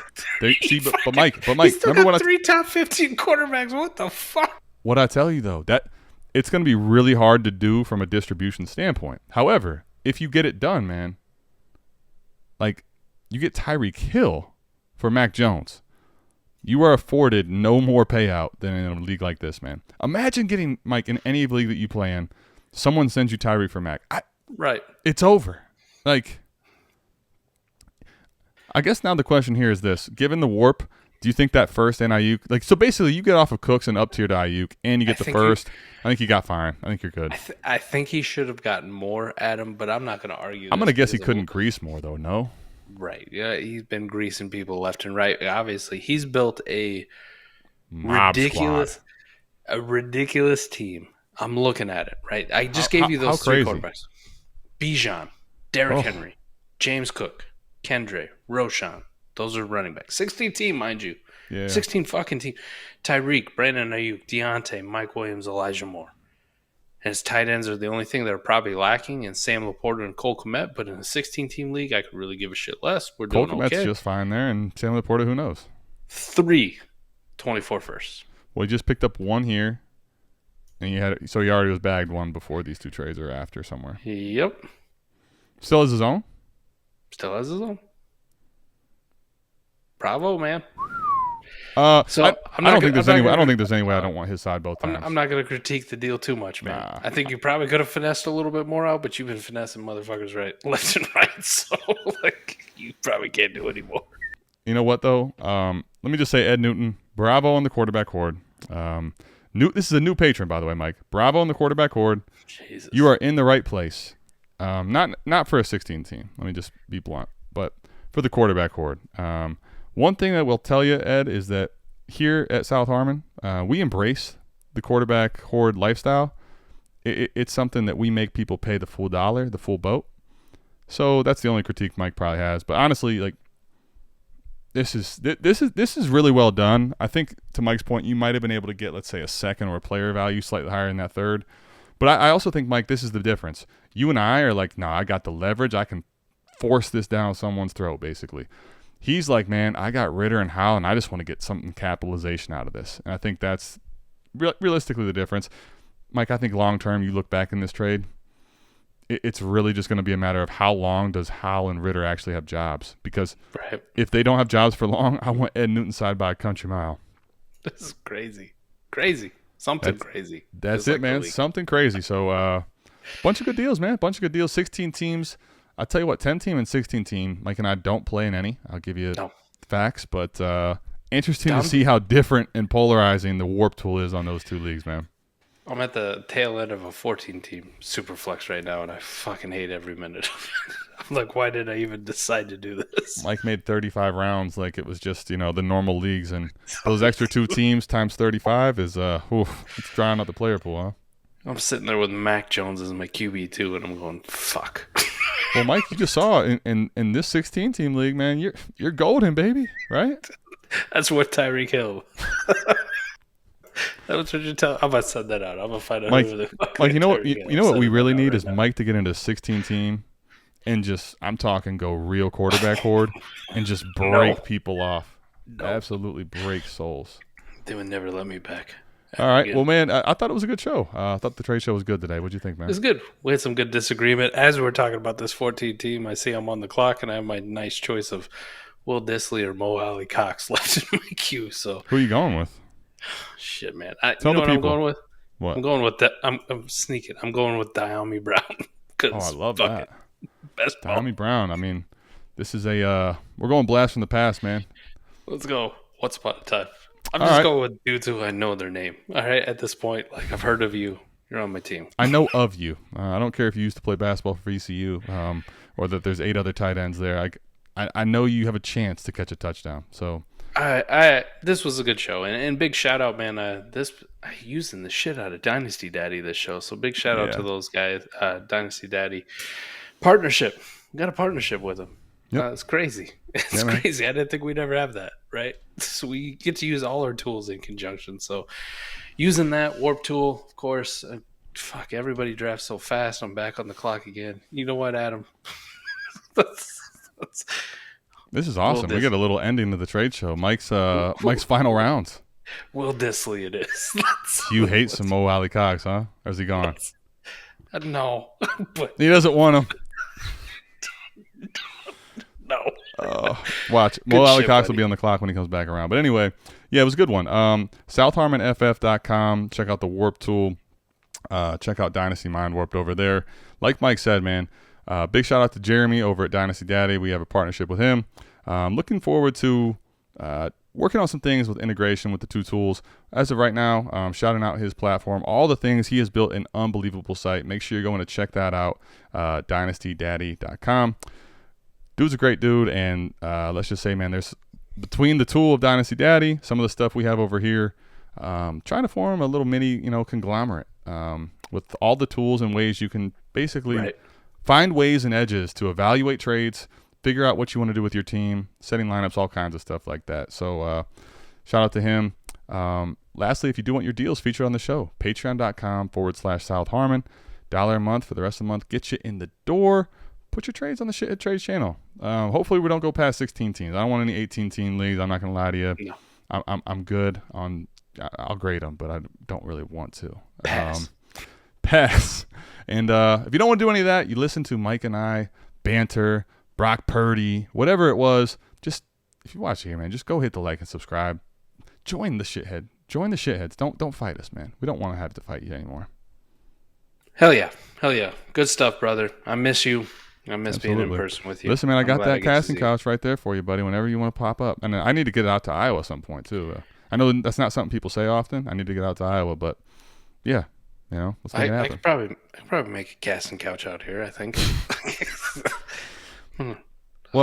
But Mike, remember what 3 top 15 quarterbacks. What the fuck? What I tell you though, that it's going to be really hard to do from a distribution standpoint. However, if you get it done, man, like you get Tyreek Hill for Mac Jones, you are afforded no more payout than in a league like this, man. Imagine getting, Mike, in any league that you play in, someone sends you Tyreek for Mac. Right. It's over. Like, I guess now the question here is this. Given the warp, do you think that first and Aiyuk, like, so basically you get off of Cooks and up tier to Aiyuk, and you get the first. I think you got fine. I think you're good. I think he should have gotten more, Adam, but I'm not going to argue. I'm going to guess he couldn't grease more, though, no? Right. Yeah, he's been greasing people left and right. Obviously, he's built a Mob ridiculous team. I'm looking at it, right? I just gave you those 3 quarterbacks. Bijan, Derrick Henry, James Cook, Kendre, Roshan. Those are running backs. 16 team, mind you. Yeah. 16 fucking team. Tyreek, Brandon Aiyuk, Deontay, Mike Williams, Elijah Moore. And his tight ends are the only thing that are probably lacking in Sam LaPorta and Cole Kmet. But in a 16-team league, I could really give a shit less. We're doing Cole okay. Kmet's just fine there, and Sam LaPorta, who knows? 3 24 firsts. Well, he just picked up 1 here, and he already was bagged 1 before these 2 trades or after somewhere. Yep. Still has his own? Still has his own. Bravo, man. So I don't think there's any way I don't want his side both times. I'm not going to critique the deal too much, man. Nah. I think you probably could have finessed a little bit more out, but you've been finessing motherfuckers left and right, so like you probably can't do anymore. You know what though? Let me just say, Ed Newton, bravo on the quarterback horde. This is a new patron, by the way, Mike. Bravo on the quarterback horde. Jesus. You are in the right place. Not for a 16 team. Let me just be blunt, but for the quarterback horde. One thing that will tell you, Ed, is that here at South Harmon, we embrace the quarterback horde lifestyle. It's something that we make people pay the full dollar, the full boat. So that's the only critique Mike probably has. But honestly, like this is really well done. I think to Mike's point, you might have been able to get, let's say, a second or a player value slightly higher than that third. But I also think, Mike, this is the difference. You and I are like, nah, I got the leverage. I can force this down someone's throat, basically. He's like, man, I got Ritter and Howell, and I just want to get something capitalization out of this. And I think that's realistically the difference. Mike, I think long-term, you look back in this trade, it's really just going to be a matter of how long does Howell and Ritter actually have jobs. Because if they don't have jobs for long, I want Ed Newton's side by a country mile. This is crazy. Crazy. Something crazy. That's it, man. Something crazy. So, bunch of good deals, man. Bunch of good deals. 16 teams. I'll tell you what, 10-team and 16-team, Mike and I don't play in any. I'll give you facts, but interesting to see how different and polarizing the warp tool is on those 2 leagues, man. I'm at the tail end of a 14-team Superflex right now, and I fucking hate every minute of it. I'm like, why did I even decide to do this? Mike made 35 rounds like it was just, the normal leagues, and those extra 2 teams times 35 is, it's drying out the player pool, huh? I'm sitting there with Mac Jones as my QB too, and I'm going, fuck. Well, Mike, you just saw in this 16-team league, man, you're golden, baby, right? That's what Tyreek Hill. That's what you're telling. I'm gonna send that out. I'm gonna find out. Mike, you know what? You know what we really need is Mike to get into a 16-team and just, I'm talking, go real quarterback horde and just break people off. No. Absolutely break souls. They would never let me back. All right. Again. Well, man, I thought it was a good show. I thought the trade show was good today. What'd you think, man? It was good. We had some good disagreement. As we were talking about this 14 team, I see I'm on the clock, and I have my nice choice of Will Dissly or Mo Alley Cox left in my queue. So who are you going with? Shit, man. Tell the people. I'm going with? What? I'm going with that. I'm sneaking. I'm going with Diami Brown. I love that. Best Diami Brown. I mean, this is we're going blast from the past, man. Let's go. Once upon a time. I'm just going with dudes who I know their name. All right, at this point, like I've heard of you. You're on my team. I know of you. I don't care if you used to play basketball for ECU or that there's 8 other tight ends there. I know you have a chance to catch a touchdown. So this was a good show, and big shout out, man. Using the shit out of Dynasty Daddy this show, so big shout out to those guys. Dynasty Daddy partnership. We got a partnership with them. Yep. It's crazy. It's crazy. I didn't think we'd ever have that, right? So we get to use all our tools in conjunction. So using that Warp tool, of course. Fuck, everybody drafts so fast. I'm back on the clock again. You know what, Adam? This is awesome. We get a little ending to the trade show. Mike's final rounds. Will Disley it is. You hate some Mo Alley Cox, huh? Or is he gone? No. But he doesn't want him. No. Watch. Mo Alley Cox will be on the clock when he comes back around. But anyway, yeah, it was a good one. SouthHarmonFF.com. Check out the Warp tool. Check out Dynasty Mind Warped over there. Like Mike said, man, big shout out to Jeremy over at Dynasty Daddy. We have a partnership with him. Looking forward to working on some things with integration with the 2 tools. As of right now, shouting out his platform, all the things he has built, an unbelievable site. Make sure you're going to check that out, dynastydaddy.com. Dude's a great dude, and let's just say, man, there's between the tool of Dynasty Daddy, some of the stuff we have over here, trying to form a little mini, conglomerate with all the tools and ways you can basically find ways and edges to evaluate trades, figure out what you want to do with your team, setting lineups, all kinds of stuff like that. So shout out to him. Lastly, if you do want your deals featured on the show, patreon.com/SouthHarmon. $1 a month for the rest of the month. Get you in the door. Put your trades on the Trades channel. Hopefully we don't go past 16 teams. I don't want any 18-team leagues. I'm not going to lie to you. No. I'm good on – I'll grade them, but I don't really want to. Pass. And if you don't want to do any of that, you listen to Mike and I banter, Brock Purdy, whatever it was. Just if you watch it here, man, just go hit the like and subscribe. Join the shithead. Join the shitheads. Don't fight us, man. We don't want to have to fight you anymore. Hell yeah. Good stuff, brother. I miss you. I miss being in person with you. Listen, man, I got that casting couch right there for you, buddy, whenever you want to pop up. And I need to get it out to Iowa at some point, too. I know that's not something people say often. I need to get out to Iowa, but, yeah, let's make it happen. I could probably make a casting couch out here, I think. We'll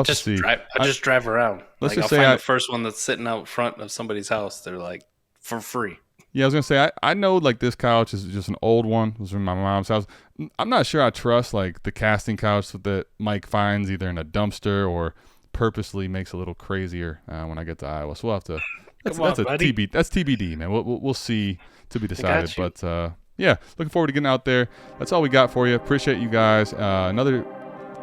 have to see. I'll just drive around. Let's I'll just say find the first one that's sitting out front of somebody's house. They're like, for free. Yeah, I was going to say, I know, like, this couch is just an old one. It was from my mom's house. I'm not sure I trust, like, the casting couch that Mike finds either in a dumpster or purposely makes a little crazier when I get to Iowa. So we'll have to – that's TBD, man. We'll see, to be decided. But, yeah, looking forward to getting out there. That's all we got for you. Appreciate you guys. Another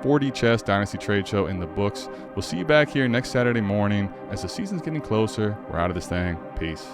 40 Chess Dynasty Trade Show in the books. We'll see you back here next Saturday morning. As the season's getting closer, we're out of this thing. Peace.